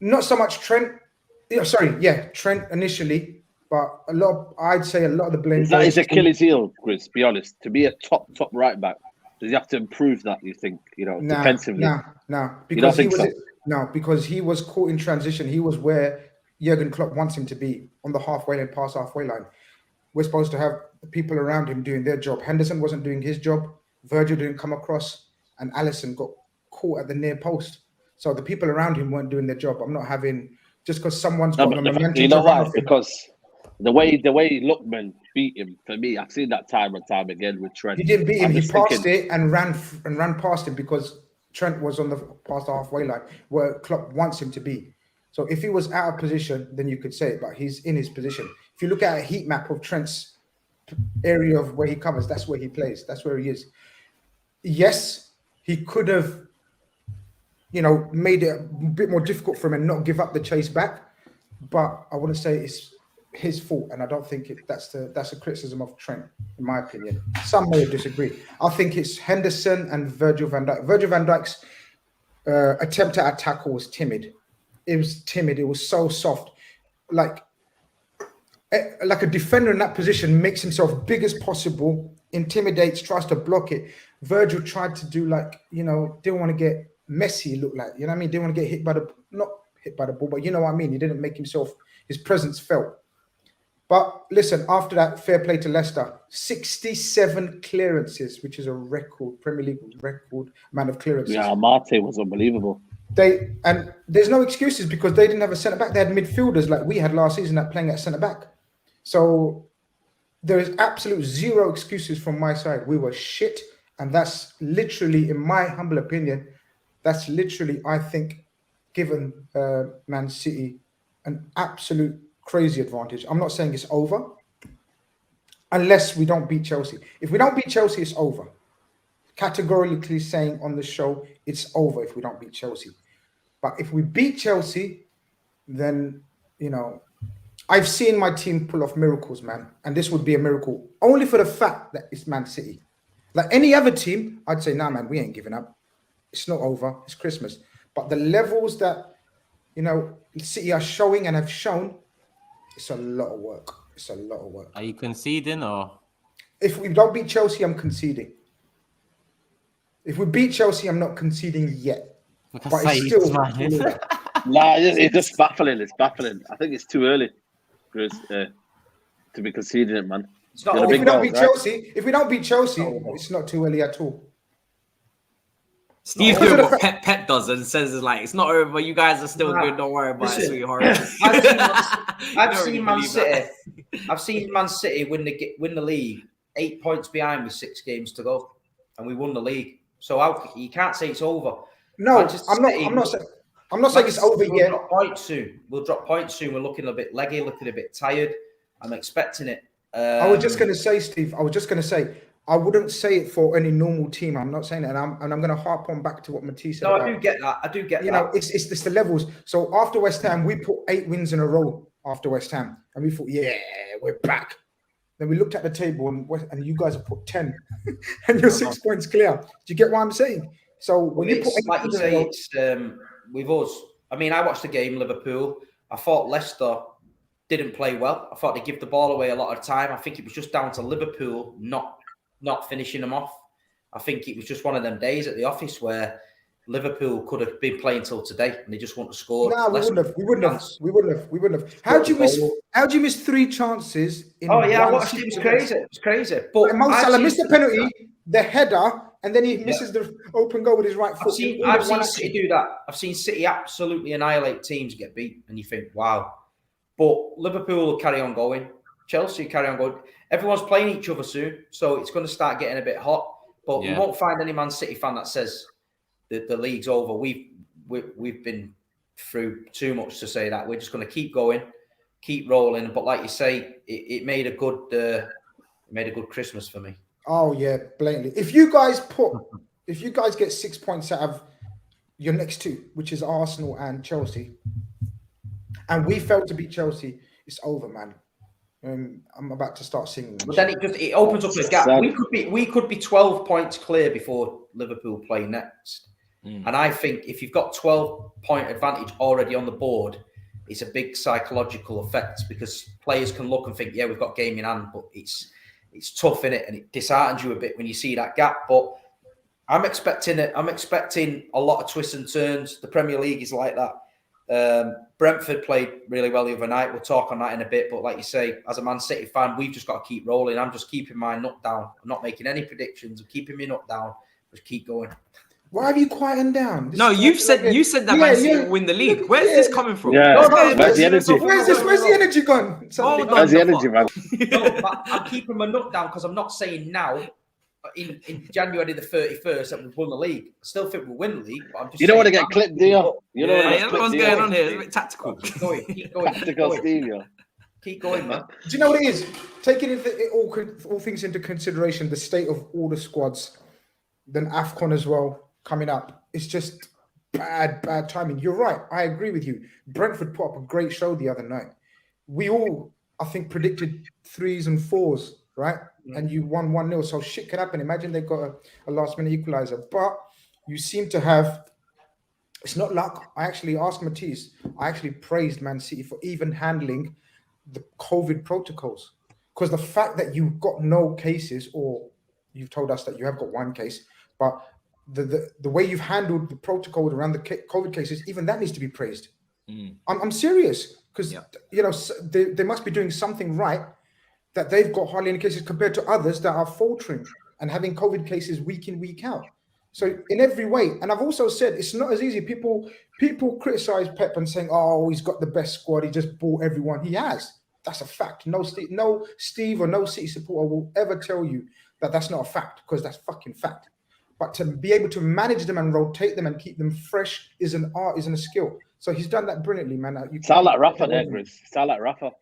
Not so much Trent. Trent initially, but I'd say a lot of the blame. That is Achilles heel, Chris. Be honest. To be a top right back, does he have to improve that? You think, defensively? No, because he was caught in transition. He was where Jurgen Klopp wants him to be, on the halfway line, past halfway line. We're supposed to have the people around him doing their job. Henderson wasn't doing his job. Virgil didn't come across, and Alisson got caught at the near post. So the people around him weren't doing their job. I'm not having, just because someone's got the momentum. You know why? Because the way Lookman beat him, for me, I've seen that time and time again with Trent. He didn't beat him. He passed it and ran past him because Trent was on the past the halfway line where Klopp wants him to be. So if he was out of position, then you could say it, but he's in his position. If you look at a heat map of Trent's area of where he covers, that's where he plays. That's where he is. Yes, he could have, made it a bit more difficult for him and not give up the chase back. But I want to say it's his fault, and I don't think that's a criticism of Trent, in my opinion. Some may disagree. I think it's Henderson and Virgil van Dijk. Virgil van Dijk's attempt at a tackle was timid. It was timid. It was so soft. Like a defender in that position makes himself big as possible, intimidates, tries to block it. Virgil tried to do didn't want to get messy, look like, you know what I mean? Didn't want to get not hit by the ball, but you know what I mean? He didn't make his presence felt. But listen, after that, fair play to Leicester. 67 clearances, which is a record, Premier League record amount of clearances. Yeah, Mate was unbelievable. And there's no excuses because they didn't have a centre back. They had midfielders like we had last season that playing at centre back. So there is absolute zero excuses from my side. We were shit, and that's literally, in my humble opinion, I think, given Man City an absolute crazy advantage. I'm not saying it's over unless we don't beat Chelsea. If we don't beat Chelsea, it's over. Categorically saying on the show, it's over if we don't beat Chelsea. But if we beat Chelsea, then, I've seen my team pull off miracles, man. And this would be a miracle only for the fact that it's Man City. Like any other team, I'd say, nah, man, we ain't giving up. It's not over. It's Christmas. But the levels that, City are showing and have shown, it's a lot of work. It's a lot of work. Are you conceding or? If we don't beat Chelsea, I'm conceding. If we beat Chelsea, I'm not conceding yet. But it's still... Nah, it's just baffling. It's baffling. I think it's too early, Chris, to be conceding it, man. It's not, if we don't beat Chelsea, it's not too early at all. Steve's doing what Pep does and says it's not over. You guys are still good. Don't worry about it, sweetheart. I've seen Man City. I've seen Man City win the league 8 points behind with 6 games to go, and we won the league. So you can't say it's over. No, I'm not saying it's over yet. We'll drop points soon. We're looking a bit leggy, looking a bit tired. I'm expecting it. I was just going to say, Steve. I was just going to say, I wouldn't say it for any normal team. I'm not saying it, and I'm going to harp on back to what Matisse said. No, I do get that. I do get that. You know, it's the levels. So after West Ham, we put 8 wins in a row after West Ham, and we thought, yeah, we're back. Then we looked at the table, and you guys have put 10, and you're 6 points clear. Do you get what I'm saying? So when you put 8 like you wins in a say, row, it's with us. I mean, I watched the game, Liverpool. I thought Leicester didn't play well. I thought they give the ball away a lot of time. I think it was just down to Liverpool not finishing them off. I think it was just one of them days at the office where Liverpool could have been playing till today and they just wouldn't have scored. No, we wouldn't have. How'd you miss 3 chances in I one watched it. It was sequence? crazy. It was crazy. But Mo Salah missed the penalty, the header, and then he misses the open goal with his right foot. I've seen City do that. I've seen City absolutely annihilate teams, get beat, and you think, wow. But Liverpool will carry on going. Chelsea carry on going. Everyone's playing each other soon, so it's going to start getting a bit hot. But you won't find any Man City fan that says that the league's over. We've been through too much to say that. We're just going to keep going, keep rolling. But like you say, it made a good Christmas for me. Oh yeah, blatantly. If you guys get 6 points out of your next 2, which is Arsenal and Chelsea, and we failed to beat Chelsea, it's over, man. I'm about to start singing. But then it opens up a gap. We could be 12 points clear before Liverpool play next. And I think if you've got 12-point advantage already on the board, it's a big psychological effect because players can look and think, yeah, we've got game in hand, but it's tough, innit? And it disheartens you a bit when you see that gap. But I'm expecting a lot of twists and turns. The Premier League is like that. Brentford played really well the other night. We'll talk on that in a bit. But like you say, as a Man City fan, we've just got to keep rolling. I'm just keeping my nut down. I'm not making any predictions. I'm keeping my nut down. Just keep going. Why have you quietened down? You said that Man City will win the league. Where's this coming from? Yeah. Where's the energy? Where's the energy gone? Where's the energy, man? No, but I'm keeping my nut down because I'm not saying now in January the 31st that we've won the league. I still think we'll win the league, but I'm just You don't want to get clipped, do you? You know what's going on here? It's a bit tactical. Keep going. Tactical Steve, Keep going, man. Do you know what it is? Taking all things into consideration, the state of all the squads, then AFCON as well coming up. It's just bad timing. You're right. I agree with you. Brentford put up a great show the other night. We all, I think, predicted 3s and 4s, right? And you won 1-0. So shit can happen. Imagine they got a last-minute equalizer. But you seem to have, it's not luck. I actually asked Matisse, I actually praised Man City for even handling the COVID protocols. Because the fact that you've got no cases, or you've told us that you have got 1 case, but the way you've handled the protocol around the COVID cases, even that needs to be praised. I'm serious, because they must be doing something right, that they've got hardly any cases compared to others that are faltering and having COVID cases week in, week out. So in every way, and I've also said it's not as easy. People criticize Pep and saying, "Oh, he's got the best squad. He just bought everyone." He has. That's a fact. No Steve or no City supporter will ever tell you that that's not a fact, because that's fucking fact. But to be able to manage them and rotate them and keep them fresh is an art, isn't a skill. So he's done that brilliantly, man. Sound like Rafa there, Grizz. Sound like Rafa.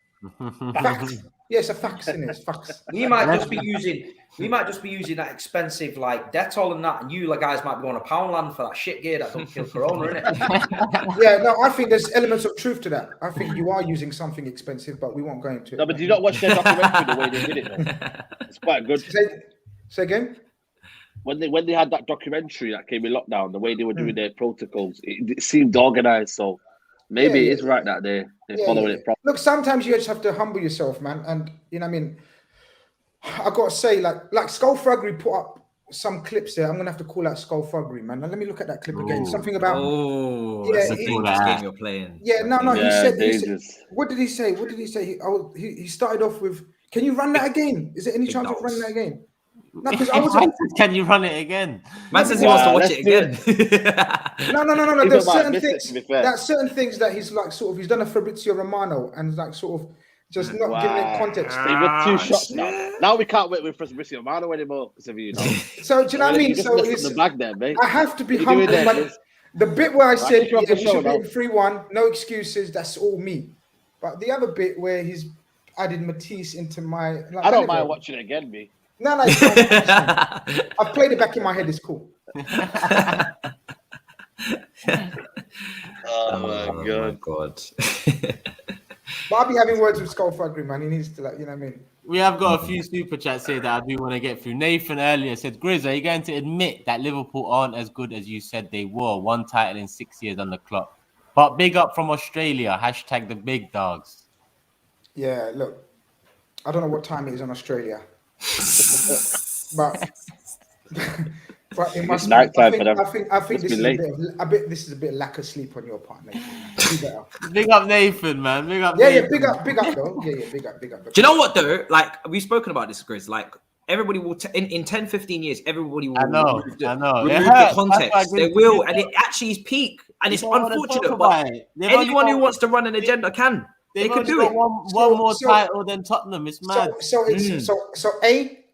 Facts. Yes, a facts in it. It's facts. We might just be using that expensive like Dettol and that, and you guys might be going to Poundland for that shit gear that don't kill Corona, innit? Yeah, no, I think there's elements of truth to that. I think you are using something expensive, but we won't go into it. No, but do you not watch their documentary the way they did it, though? It's quite good. Say again? When they had that documentary that came in lockdown, the way they were doing their protocols, it seemed organised. So maybe it is right that they're following it properly. Look, sometimes you just have to humble yourself, man. And you know what I mean? I got to say, like Skullfruggery put up some clips there. I'm going to have to call out Skullfruggery, man. Now, let me look at that clip again. Something about... that's a dangerous game you're playing. Yeah, no. He said, what did he say? He started off with, can you run that again? Is there any chance of running that again? No, because I was. Can you run it again? Man says he wants to watch it again. No. There's certain things. There's certain things that he's like sort of. He's done a Fabrizio Romano and like sort of just not giving it context. With 2 shots now. Now we can't wait with Fabrizio Romano anymore because of you. So do you know what I mean? So it's the bag there, mate. I have to be humble. Like, the bit where I said we should beat 3-1, no excuses. That's all me. But the other bit where he's added Matisse into my. Like, I don't never- mind watching it again, me. No, it's not. I've played it back in my head. It's cool. Oh my god. But I'll be having words with Skull Thuggery, man. He needs to, like, you know what I mean? We have got a few super chats here that I do want to get through. Nathan earlier said, Grizz, are you going to admit that Liverpool aren't as good as you said they were? One title in 6 years on the clock. But big up from Australia. Hashtag the big dogs. Yeah, look. I don't know what time it is in Australia. but it must It's night time for them. I think Must this be is late. this is a bit of lack of sleep on your part, Nathan. Do better. Big up Nathan, man. Big up Yeah, Nathan. big up though. Yeah, big up. Do you know what though? Like we've spoken about this, Grizz. Like everybody will in 10, 15 years, everybody will remove I know. remove It the hurts. That's why context. I They agree. will, and it actually is peak. And it's People don't wanna unfortunate, talk but about it. They've only anyone who got- wants to run an agenda can. They They've can only do got it. one more title than Tottenham. It's mad. So when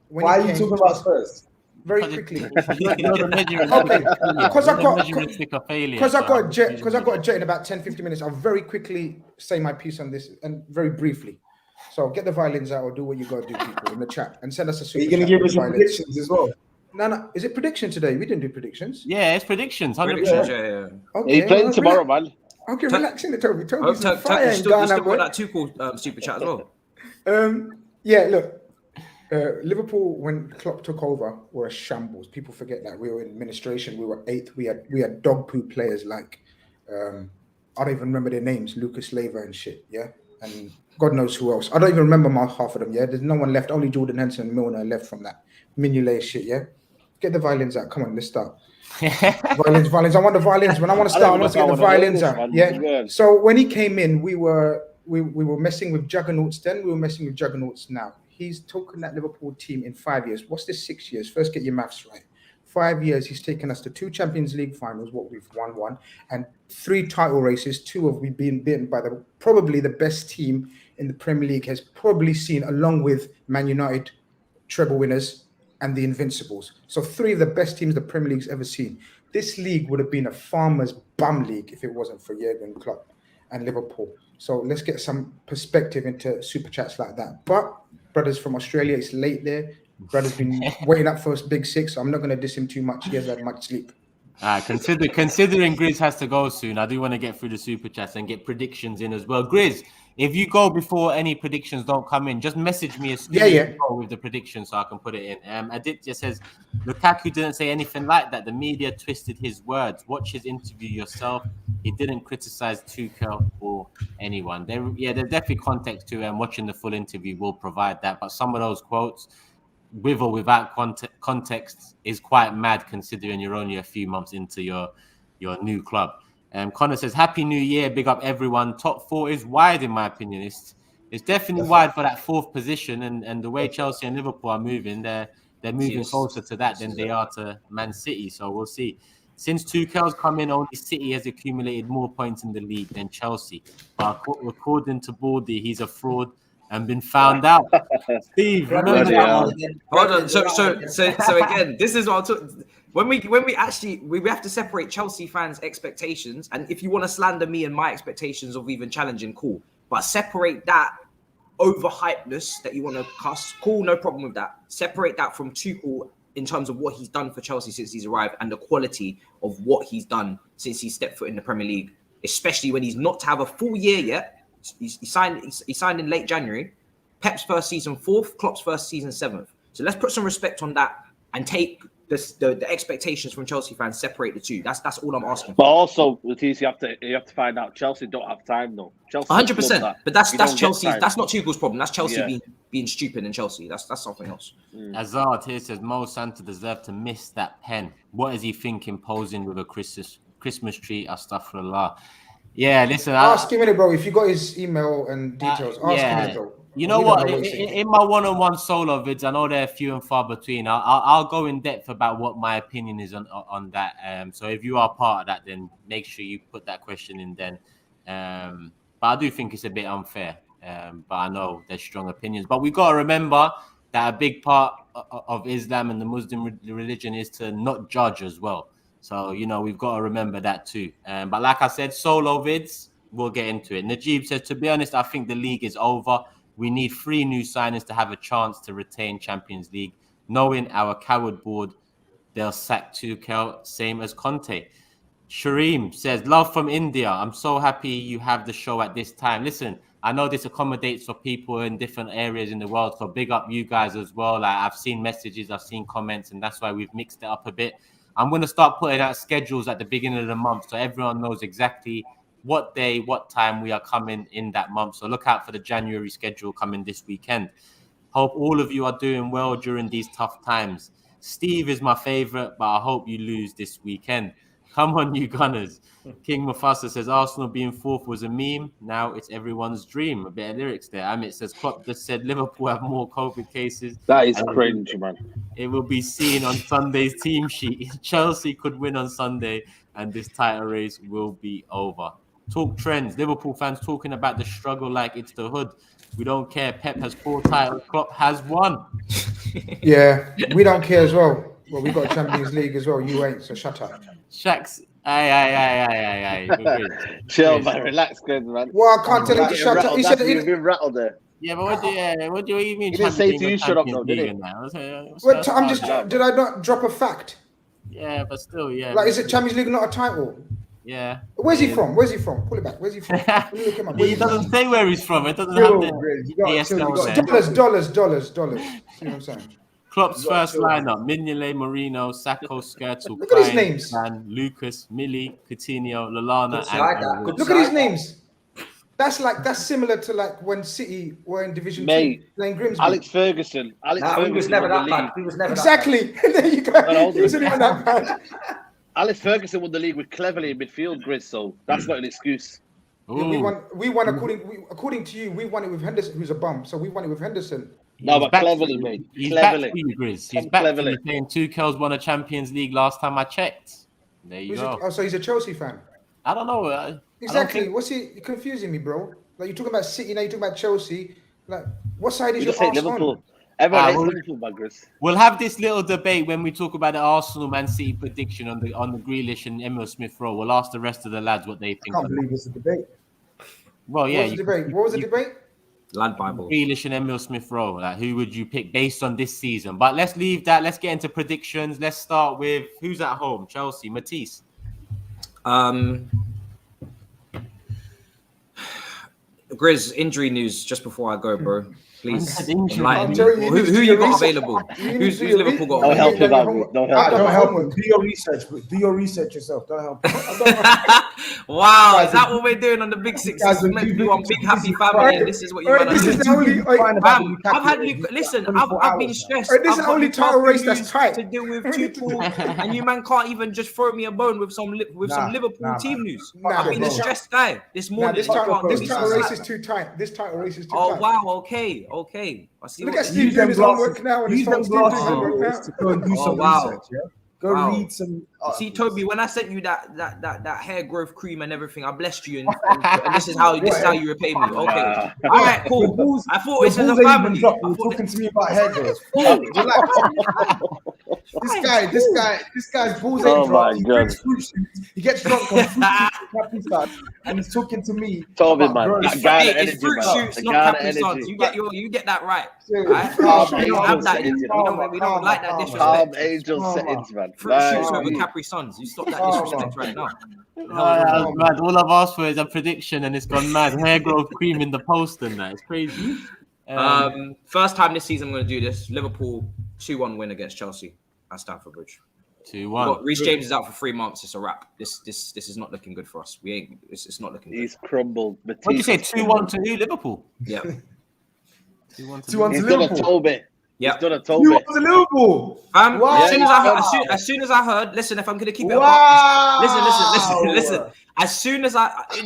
Why he are you came, talking about Spurs? very quickly? You're the measuring Okay, stick. because I You're the got measuring stick of failure. because I so got a I'm jet just because I got a using jet in about 10-15 minutes. I'll very quickly say my piece on this and very briefly. So get the violins out or do what you got to do, people, in the chat, and send us a Are super you going to chat give with us some violins. predictions as well? No. Is it prediction today? We didn't do predictions. Yeah, it's predictions. 100%. Predictions, yeah. Okay, He's playing well, tomorrow, man. Okay, Tuck- relax in the Toby. Oh, Toby's on Tuck, fire you in still Ghana, got boy. that Tuchel super chat as well. Yeah, look. Liverpool, when Klopp took over, were a shambles. People forget that we were in administration. We were 8th. We had dog poo players like I don't even remember their names, Lucas Leiva and shit. Yeah, and God knows who else. I don't even remember half of them. Yeah, there's no one left. Only Jordan Henson and Milner left from that Mignolet shit. Yeah, get the violins out. Come on, let's start. Violins. I want the violins. When I want to start, I want to get the violins out. Yeah. So when he came in, we were messing with juggernauts then. We were messing with juggernauts now. He's taken that Liverpool team in 5 years. What's this? 6 years? First, get your maths right. 5 years, he's taken us to 2 Champions League finals, what we've won, and 3 title races. 2 of we've been beaten by probably the best team in the Premier League has probably seen, along with Man United treble winners and the Invincibles. So 3 of the best teams the Premier League's ever seen. This league would have been a farmer's bum league if it wasn't for Jurgen Klopp and Liverpool. So let's get some perspective into super chats like that. But brothers from Australia, it's late there. Brother's been waiting up for his big 6. So I'm not going to diss him too much. He hasn't had much sleep. Considering Grizz has to go soon, I do want to get through the super chats and get predictions in as well. Grizz, if you go before any predictions don't come in, just message me as soon as you go with the predictions so I can put it in. Aditya says, Lukaku didn't say anything like that. The media twisted his words. Watch his interview yourself. He didn't criticize Tuchel or anyone. There's definitely context to it, and watching the full interview will provide that. But some of those quotes, with or without context, is quite mad considering you're only a few months into your new club. Connor says, Happy New Year, big up everyone. Top 4 is wide in my opinion. It's definitely wide for that 4th position, and the way Chelsea and Liverpool are moving, they're moving closer to that than they are to Man City. So we'll see. Since Tuchel's come in, only City has accumulated more points in the league than Chelsea. But according to Baldy, he's a fraud and been found out. Steve, remember that one? Hold on. So again, this is what I'm talking. When we actually have to separate Chelsea fans' expectations, and if you want to slander me and my expectations of even challenging, cool. But separate that overhypeness that you want to cuss, cool, no problem with that. Separate that from Tuchel in terms of what he's done for Chelsea since he's arrived and the quality of what he's done since he stepped foot in the Premier League, especially when he's not to have a full year yet. He signed in late January. Pep's first season 4th, Klopp's first season 7th. So let's put some respect on that and take the expectations from Chelsea fans, separate the two. That's all I'm asking for. But also, Matisse, you have to find out Chelsea don't have time though. 100%. But that's Chelsea. Time. That's not Tuchel's problem. That's Chelsea being stupid in Chelsea. That's something else. Azard here says Mo Santa deserved to miss that pen. What is he thinking posing with a Christmas tree? Astaghfirullah. Yeah, listen. Ask him, bro. If you got his email and details, ask him, bro. You know what? In my one-on-one solo vids, I know they're few and far between. I'll go in depth about what my opinion is on that. So if you are part of that, then make sure you put that question in then. But I do think it's a bit unfair. But I know there's strong opinions. But we got to remember that a big part of Islam and the Muslim religion is to not judge as well. So, we've got to remember that too. But like I said, solo vids, we'll get into it. Najib says, to be honest, I think the league is over. We need 3 new signings to have a chance to retain Champions League. Knowing our coward board, they'll sack Tuchel, same as Conte. Shareem says, love from India. I'm so happy you have the show at this time. Listen, I know this accommodates for people in different areas in the world, so big up you guys as well. Like, I've seen messages, I've seen comments, and that's why we've mixed it up a bit. I'm going to start putting out schedules at the beginning of the month so everyone knows exactly what day, what time we are coming in that month. So look out for the January schedule coming this weekend. Hope all of you are doing well during these tough times. Steve is my favorite, but I hope you lose this weekend. Come on, you Gunners. King Mufasa says, Arsenal being 4th was a meme. Now it's everyone's dream. A bit of lyrics there. Amit says, Klopp just said Liverpool have more COVID cases. That is cringe, man. It will be seen on Sunday's team sheet. Chelsea could win on Sunday, and this title race will be over. Talk trends. Liverpool fans talking about the struggle like it's the hood. We don't care. Pep has 4 titles. Klopp has 1. Yeah, we don't care as well. Well, we got Champions League as well. You ain't, so shut up. Shax. Aye. Chill, man. Relax, good, man. Well, I can't tell him to shut up. He said You've been rattled there. Yeah, but what do you mean? He didn't say to you, shut up, though, did he? I'm just. Did I not drop a fact? Yeah, but still, yeah. Like, is it Champions League not a title? Yeah. Where's he from? Pull it back. Where's he from? He doesn't say where he's from. It doesn't have the dollars. See what I'm saying? Klopp's first lineup: Mignolet, Mourinho, Sacco, Skrtel, Look at his names. Lucas, Millie, Coutinho, Lallana, and look at his names. That's similar to like when City were in Division 2 playing Grimsby. Alex Ferguson. He was never that bad. He was never exactly. There you go. He wasn't even that bad. Alex Ferguson won the league with Cleverly in midfield, GRIZZ, so that's not an excuse. Yeah, we won according to you. We won it with Henderson, who's a bum. So we won it with Henderson. No, but Cleverly, mate. He's back for you, GRIZZ. He's back for you, saying Tuchel's won a Champions League last time I checked. There you go. So he's a Chelsea fan. I don't know. Exactly. What's he? You're confusing me, bro. Like, you're talking about City, now you're talking about Chelsea. Like, what side is your Arsenal on? Everyone hates Liverpool, my GRIZZ. We'll have this little debate when we talk about the Arsenal Man City prediction on the Grealish and Emile Smith Rowe. We'll ask the rest of the lads what they think. I can't believe it's a debate. Well, yeah. What was the debate? Land Bible. Grealish and Emile Smith Rowe. Like, who would you pick based on this season? But let's leave that. Let's get into predictions. Let's start with who's at home. Chelsea. Matisse. GRIZZ, injury news just before I go, bro. Please. Enlighten me. Who you got available? Who's Liverpool got? Don't help him out. Don't help him. Do your research. Do your research yourself. Don't help him. Wow, is that what we're doing on the Big Six? This is meant to be one big happy family, and this is what you want to do. I've had listen. I've been stressed. This is the only title race that's tight to deal with Tuchel, and you man can't even just throw me a bone with some Liverpool team news. I've been a stressed guy this morning. This title race is too tight. This title race is too tight. Oh wow, okay. I see. Look at Steve doing his homework now. Use them glasses to go and do some research. Yeah. Go read some. See, Toby, when I sent you that hair growth cream and everything, I blessed you, and this is how you repay me. Okay, all right, cool. I thought this is a family. You're talking to me about hair growth. This guy's balls ain't dropped. He gets drunk on fruit shoots, and he's talking to me. Toby, man, it's fruit shoots, not Capri Suns. You get that right. We don't have that. We don't like that disrespect. Angel settings, man. Fruit shoots over Capri Suns. You stop that disrespect right now. Mad. All I've asked for is a prediction, and it's gone mad. Hair growth cream in the post, and that it's crazy. First time this season I'm going to do this. Liverpool 2-1 win against Chelsea at Stamford Bridge. 2-1. Reece James is out for 3 months. It's a wrap. This is not looking good for us. It's not looking good. He's crumbled. What did you say? 2-1 to who? Liverpool. Yeah. 2-1 to Liverpool. Yeah. He's done a Toby. 2-1 to Liverpool. Wow. As soon as I heard, listen, if I'm gonna keep it listen. As soon as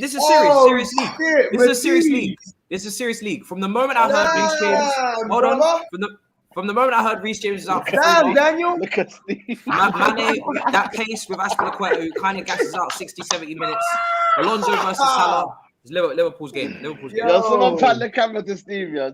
this is serious league. This is a serious league. This is a serious league. From the moment I heard Reece James, from the moment I heard Reece James is out for Daniel. Look at Steve. Mane, that pace with Aspilicueta, who kind of gasses out 60, 70 minutes. Alonso versus Salah. It's Liverpool's game. Yo, someone pan the camera to Steve, yo.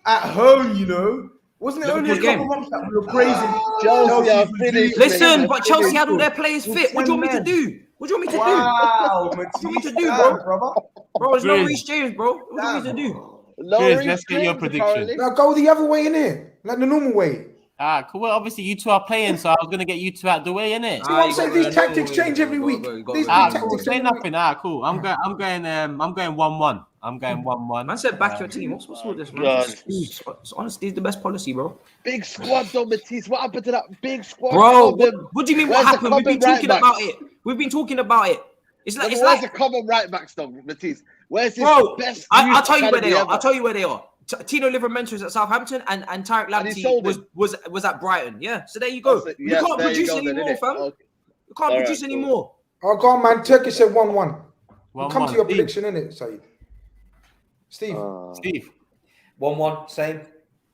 At home, you know. Wasn't it only a couple months that we were praising Chelsea are finished? Listen, but Chelsea had all their players fit. What do you want me to do? What do you want me to do? Wow, what do you want me to do, bro? Bro, there's no Grizz. Reece James, bro. What do you want me to do? No Grizz, Reece let's get your James, prediction. apparently. Now go the other way, innit? Like the normal way. Ah, cool. Well, obviously you two are playing, so I was gonna get you two out the way, innit? See what I'm saying? These tactics change every week. These Cool. tactics Say change every week. nothing. Ah, cool. I'm going 1-1. I'm going 1-1. Man said back your team. What's with this, man? God. It's honestly the best policy, bro. Big squad, though, Matisse. What happened to that big squad? Bro, Common? what do you mean? Where's What the happened? We've been common talking right about backs? it. We've been talking about it. It's like, Where's the common right backs, though, Matisse? Where's his bro. best? I'll tell you where they academy are. ever? I'll tell you where they are. Tino Livramento is at Southampton, and Tarek And he Lamptey sold him. was at Brighton. Yeah, so there you go. That's it. We Yeah, can't there you produce go then, anymore, innit? fam. Okay. We can't All right, produce cool. anymore. Oh, go on, man. Turkey said 1-1. We'll come to your 1-1. prediction, innit, Saeed? Steve. Steve. 1-1, same.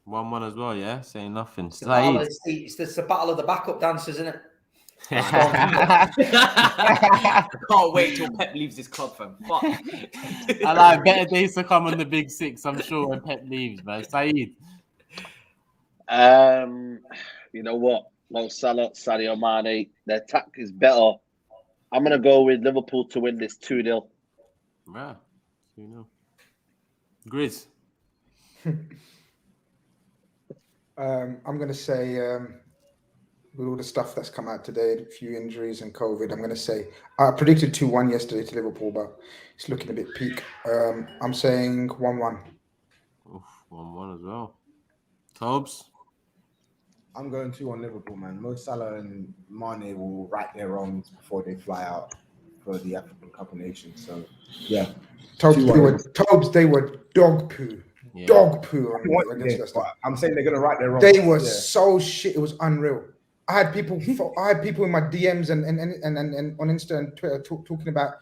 1-1 as well, yeah? Saying nothing. It's the battle, Saeed. it's the battle of the backup dancers, isn't it? I can't wait till Pep leaves this club, fam. Fuck. I like better days to come on the big six, I'm sure, when Pep leaves, man. Saeed. You know what? Mo Salah, Sadio Mane, their attack is better. I'm gonna go with Liverpool to win this 2-0. Right. 2-0. Grizz. I'm going to say, with all the stuff that's come out today, a few injuries and COVID, I'm going to say, I predicted 2-1 yesterday to Liverpool, but it's looking a bit peak. I'm saying 1-1. Oof, 1-1 as well. TOBS. I'm going 2-1 Liverpool, man. Mo Salah and Mane will right their wrongs before they fly out for the African Cup of Nations. So, yeah. Tobes, they were dog poo. Yeah. Dog poo against Leicester. I'm saying they're going to right their wrongs. They were so shit. It was unreal. I had people in my DMs and on Insta and Twitter talking about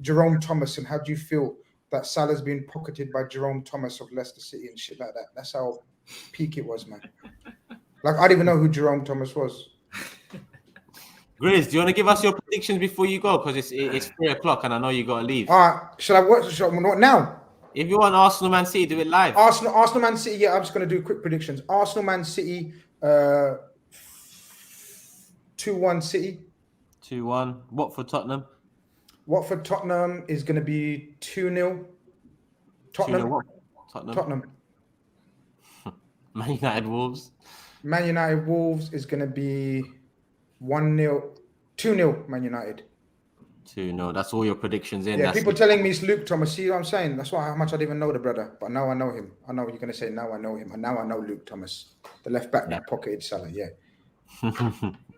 Jerome Thomas and how do you feel that Salah's been pocketed by Jerome Thomas of Leicester City and shit like that. That's how peak it was, man. Like, I didn't even know who Jerome Thomas was. Grizz, do you want to give us your predictions before you go? Because it's 3 o'clock and I know you got to leave. All right. Shall I what now? If you want Arsenal Man City, do it live. Arsenal Man City. Yeah, I'm just going to do quick predictions. Arsenal Man City, 2-1 City. 2-1. Watford Tottenham. Watford Tottenham is going to be 2-0. Tottenham. 2-0 Tottenham. Man United Wolves. Man United Wolves is going to be 1-0. 2-0 Man United. 2-0. That's all your predictions in. Yeah, That's people telling me it's Luke Thomas. See what I'm saying? That's why how much I didn't even know the brother. But now I know him. I know what you're going to say. Now I know him. And now I know Luke Thomas. The left back that pocketed Salah. Yeah.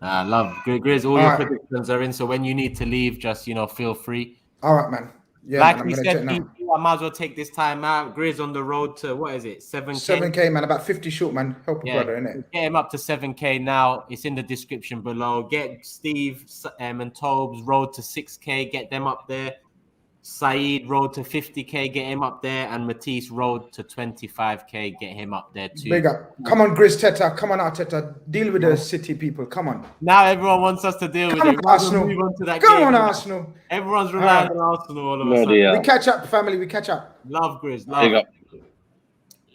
I love Grizz. All your predictions are in. So when you need to leave, just, feel free. All right, man. Yeah, like man, we said, I might as well take this time out. Grizz on the road to, what is it, 7K? 7K, man. About 50 short, man. Help a brother, innit? Get him up to 7K now. It's in the description below. Get Steve and Tobes road to 6K. Get them up there. Saeed road to 50K. Get him up there. And Matisse road to 25K. Get him up there too. Big up. Come on, Grizz Teta. Come on, Arteta. Deal with the City people. Come on. Now everyone wants us to deal with it. Arsenal. Move on to that Come game. on, Arsenal. Everyone's relying on Arsenal all of a sudden. Yeah. We catch up, family. We catch up. Love Grizz. Big Love. up.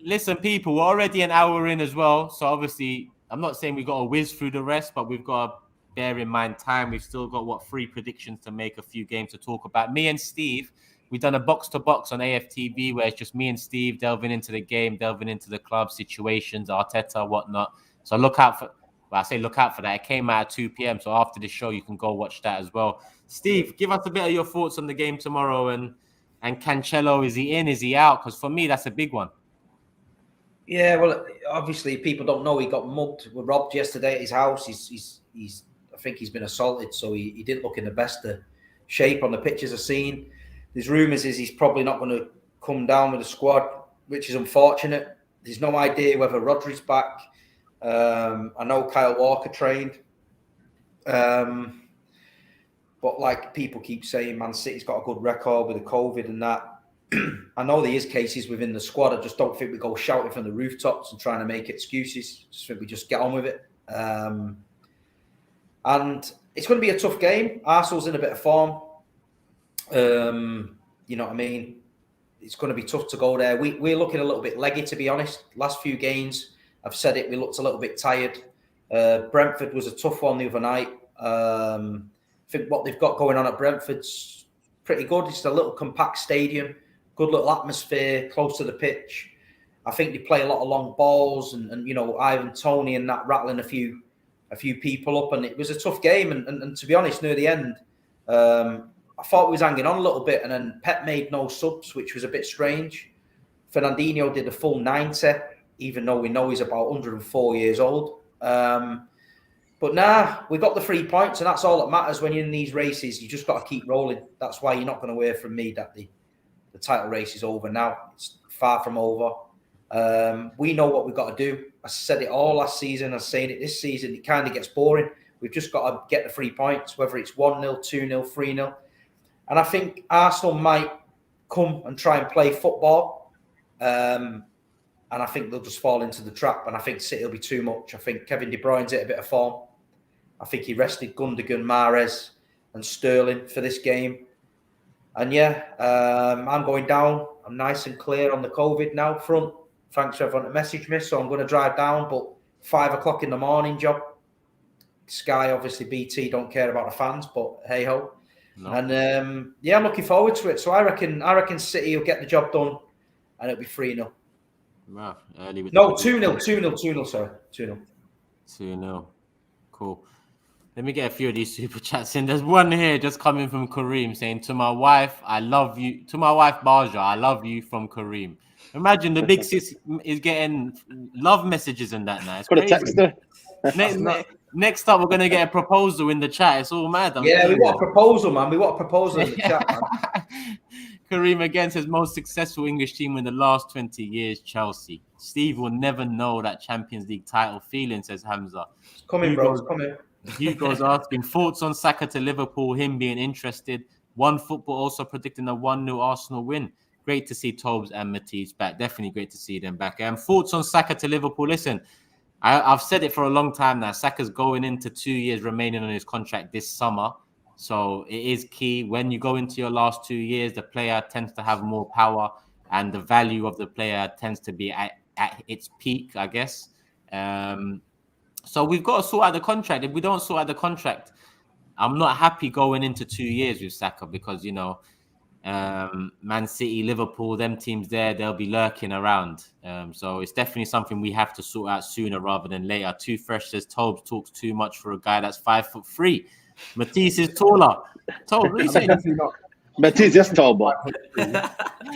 Listen, people, we're already an hour in as well. So obviously, I'm not saying we've got to whiz through the rest, but we've got to bear in mind time. We've still got, 3 predictions to make, a few games to talk about. Me and Steve, we've done a box-to-box on AFTV where it's just me and Steve delving into the game, delving into the club situations, Arteta, whatnot. So look out for that. It came out at 2 p.m. So after the show, you can go watch that as well. Steve, give us a bit of your thoughts on the game tomorrow. And Cancelo, is he in? Is he out? Because for me, that's a big one. Yeah, well, obviously people don't know he got mugged, robbed yesterday at his house. He's I think he's been assaulted, so he didn't look in the best shape on the pictures I've seen. There's rumours he's probably not going to come down with the squad, which is unfortunate. There's no idea whether Rodri's back. I know Kyle Walker trained. But like people keep saying, Man City's got a good record with the COVID and that. I know there is cases within the squad. I just don't think we go shouting from the rooftops and trying to make excuses. Just think we just get on with it. And it's going to be a tough game. Arsenal's in a bit of form. You know what I mean? It's going to be tough to go there. We're looking a little bit leggy, to be honest. Last few games, I've said it, we looked a little bit tired. Brentford was a tough one the other night. I think what they've got going on at Brentford's pretty good. It's a little compact stadium, good little atmosphere, close to the pitch. I think they play a lot of long balls, and you know, Ivan Toney and that rattling a few people up, and it was a tough game. And to be honest, near the end, I thought we was hanging on a little bit, and then Pep made no subs, which was a bit strange. Fernandinho did a full 90, even though we know he's about 104 years old. But nah, we got the 3 points, and that's all that matters when you're in these races. You just got to keep rolling. That's why you're not going to hear from me that the title race is over now. It's far from over. We know what we've got to do. I said it all last season. I was saying it this season. It kind of gets boring. We've just got to get the 3 points, whether it's 1-0, 2-0, 3-0. And I think Arsenal might come and try and play football. And I think they'll just fall into the trap. And I think City will be too much. I think Kevin De Bruyne's hit a bit of form. I think he rested Gundogan, Mahrez and Sterling for this game. And yeah, I'm going down. I'm nice and clear on the COVID now front. Thanks for everyone to message me. So I'm going to drive down, but 5 o'clock in the morning job. Sky, obviously BT don't care about the fans, but hey ho. No. And yeah, I'm looking forward to it. So I reckon City will get the job done, and it'll be 3-0. Wow, early with 2-0, sorry. 2-0. 2-0. Cool. Let me get a few of these super chats in. There's one here just coming from Kareem saying, to my wife, I love you. To my wife, Baja, I love you from Kareem. Imagine the big sis is getting love messages and that now. It's crazy. Text her. Next up, we're going to get a proposal in the chat. It's all mad. We want a proposal, man. We want a proposal in the chat, man. Kareem again says, most successful English team in the last 20 years, Chelsea. Steve will never know that Champions League title feeling, says Hamza. Come in, bro. Come in. Hugo's asking, thoughts on Saka to Liverpool, him being interested. One Football also predicting a 1-0 Arsenal win. Great to see TOBS and Matisse back. Definitely great to see them back. Thoughts on Saka to Liverpool. Listen, I've said it for a long time now. Saka's going into 2 years remaining on his contract this summer. So it is key. When you go into your last 2 years, the player tends to have more power and the value of the player tends to be at its peak, I guess. So we've got to sort out the contract. If we don't sort out the contract, I'm not happy going into 2 years with Saka because, you know, Man City, Liverpool, them teams there, they'll be lurking around. So it's definitely something we have to sort out sooner rather than later. Too Fresh says TOBS talks too much for a guy that's 5'3". Matisse is taller. TOBS, what are you saying? Matisse is tall, but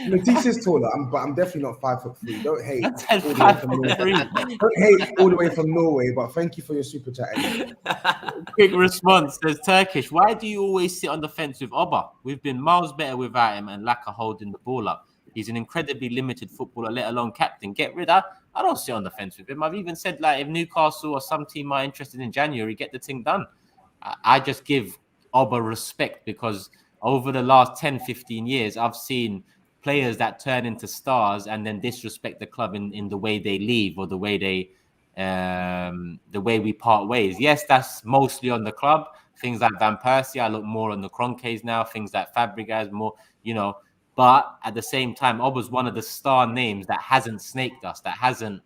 Matisse is taller, but I'm definitely not 5'3". Don't hate. Don't hate all the way from Norway, but thank you for your super chat. Anyway. Quick response says Turkish. Why do you always sit on the fence with Oba? We've been miles better without him and Laka holding the ball up. He's an incredibly limited footballer, let alone captain. Get rid of. I don't sit on the fence with him. I've even said like if Newcastle or some team are interested in January, get the thing done. I just give Oba respect because over the last 10, 15 years, I've seen players that turn into stars and then disrespect the club in the way they leave or the way we part ways. Yes, that's mostly on the club. Things like Van Persie, I look more on the Kroenkes now. Things like Fabregas, more, you know. But at the same time, Oba's one of the star names that hasn't snaked us, that hasn't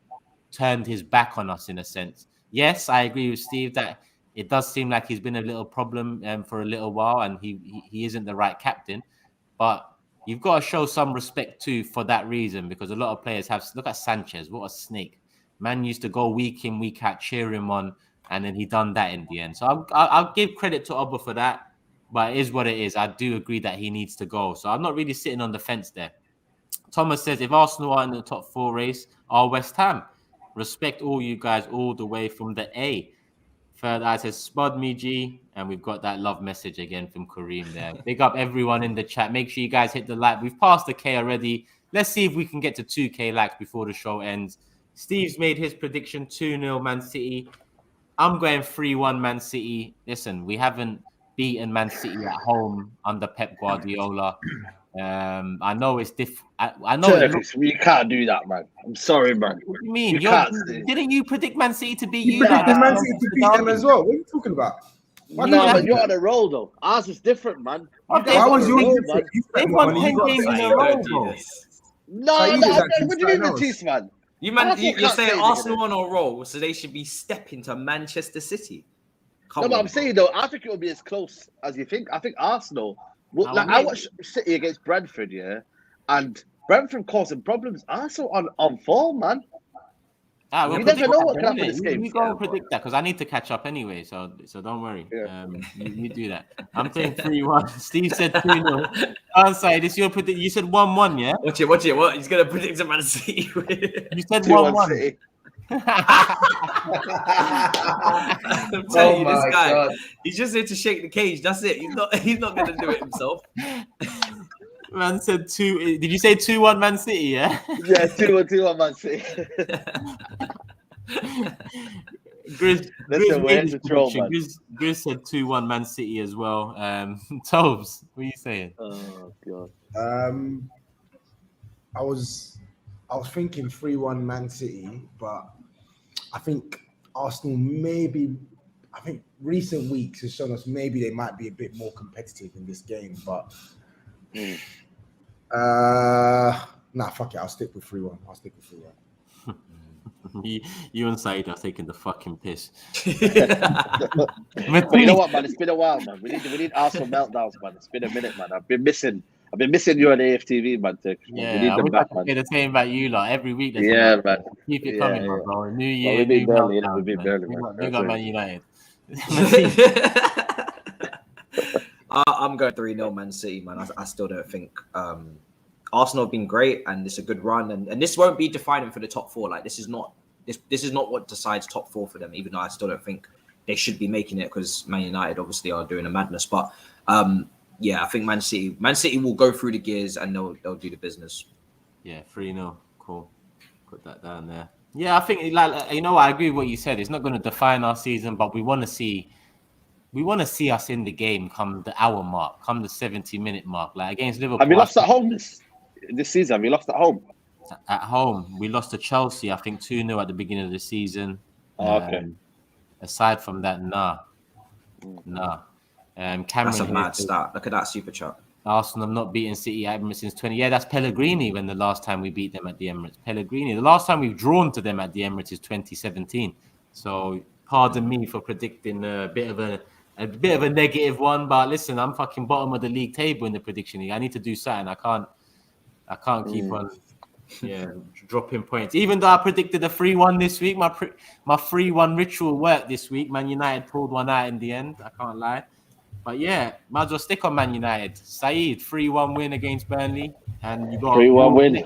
turned his back on us in a sense. Yes, I agree with Steve that it does seem like he's been a little problem for a little while and he isn't the right captain. But you've got to show some respect too for that reason because a lot of players have... Look at Sanchez, what a snake. Man used to go week in, week out, cheer him on, and then he done that in the end. So I'll give credit to Oba for that, but it is what it is. I do agree that he needs to go. So I'm not really sitting on the fence there. Thomas says, if Arsenal are in the top 4 race, are West Ham. Respect all you guys all the way from the A. Third Eye says, Spud me, G. And we've got that love message again from Kareem there. Big up everyone in the chat. Make sure you guys hit the like. We've passed the K already. Let's see if we can get to 2K likes before the show ends. Steve's made his prediction 2-0 Man City. I'm going 3-1 Man City. Listen, we haven't beaten Man City at home under Pep Guardiola. I know it's different. I know you can't do that, man. I'm sorry, man. What do you mean? Didn't you predict Man City to beat you? Man City to beat them as well. What are you talking about? Man, you're on a roll though. Ours is different, man. Why was yours different? They've won 10 games in a row, bro. No, what do you mean, Matisse, man? You're saying Arsenal on a roll, so they should be stepping to Manchester City. But I'm saying though, I think it will be as close as you think. I think Arsenal Well, like, I watched City against Brentford, yeah, and Brentford causing problems. Arsenal on form, man. We'll you never know what can that, happen in this game. You go and predict that because I need to catch up anyway, so don't worry. Yeah. You do that. I'm saying 3-1. Steve said 2-0. Ansai, this your predict. You said 1-1, yeah? Watch it. What? He's gonna predict a Man City. You said 2-1 1-1. City. I'm telling you, this guy, God. he's just here to shake the cage. That's it. He's not gonna do it himself. Man said 2. Did you say 2-1 Man City? Yeah. Yeah, 2-1 Man City. Grizz said 2-1 Man City as well. Tobes, what are you saying? Oh God. I was thinking 3-1 Man City, but I think Arsenal maybe. I think recent weeks has shown us maybe they might be a bit more competitive in this game, but. Nah, fuck it. I'll stick with 3-1. You and Saeed are taking the fucking piss. But you know what, man? It's been a while, man. We need Arsenal meltdowns, man. It's been a minute, man. I've been missing you on AFTV, man. Yeah, we need them back, man. The same about you, lot. Every week, yeah, man. Keep it coming, man, bro. New year, we beat Burnley, meltdowns, we beat Burnley, man. We got Man United. I'm going 3-0 Man City, man. I still don't think Arsenal have been great, and it's a good run, and this won't be defining for the top four. Like this is not what decides top four for them. Even though I still don't think they should be making it because Man United obviously are doing a madness. But yeah, I think Man City will go through the gears and they'll do the business. Yeah, 3-0. Cool. Put that down there. Yeah, I think like you know what, I agree with what you said. It's not going to define our season, but we want to see us in the game come the hour mark, come the 70-minute mark, like against Liverpool. Have you lost at home this season? Have you lost at home? At home, we lost to Chelsea, I think 2-0 at the beginning of the season. Oh, okay. Aside from that, nah. Cameron, that's a mad stat. Look at that super chat. Arsenal have not beaten City at Emirates since 20. Yeah, that's Pellegrini when the last time we beat them at the Emirates. Pellegrini. The last time we've drawn to them at the Emirates is 2017. So pardon me for predicting a bit of a negative one, but listen, I'm fucking bottom of the league table in the prediction league. I need to do something. I can't keep on dropping points. Even though I predicted a 3-1 this week, my 3-1 ritual worked this week. Man United pulled one out in the end. I can't lie. But yeah, might as well stick on Man United. Saeed, 3-1 win against Burnley, and you got 3-1 win.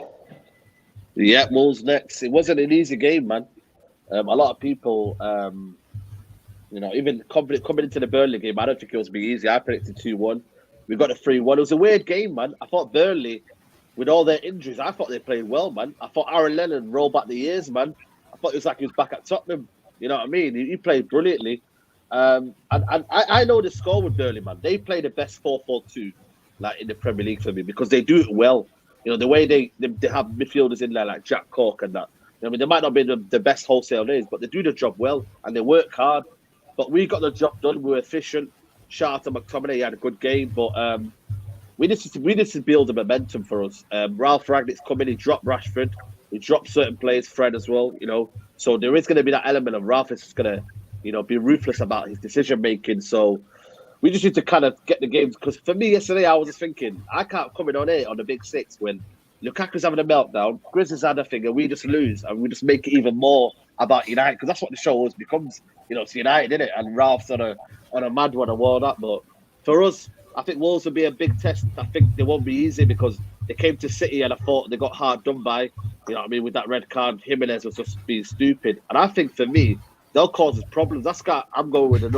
Yeah, Wolves next. It wasn't an easy game, man. A lot of people, even coming into the Burnley game, I don't think it was be easy. I predicted 2-1. We got a 3-1. It was a weird game, man. I thought Burnley, with all their injuries, I thought they played well, man. I thought Aaron Lennon rolled back the years, man. I thought it was like he was back at Tottenham. You know what I mean? He played brilliantly. And I know the score with Burnley, man. They play the best 4-4-2, like in the Premier League for me, because they do it well. You know, the way they have midfielders in there like Jack Cork and that. I mean, they might not be the best wholesale days, but they do the job well and they work hard. But we got the job done. We were efficient. Shout out to McTominay. He had a good game, but we need to build a momentum for us. Ralph Ragnick's coming. He dropped Rashford. He dropped certain players, Fred as well. You know, so there is going to be that element of Ralph is going to, be ruthless about his decision making. So we just need to kind of get the games. Because for me yesterday, I was just thinking I can't come in on 8 on the big 6 when Lukaku's having a meltdown, GRIZZ has had a thing, and we just lose, and we just make it even more about United, because that's what the show always becomes. It's United, isn't it? And Ralph's on a mad one and all that. But for us, I think Wolves will be a big test. I think they won't be easy because they came to City and I thought they got hard done by. You know what I mean? With that red card, Jimenez was just being stupid. And I think for me, they'll cause us problems. I'm going for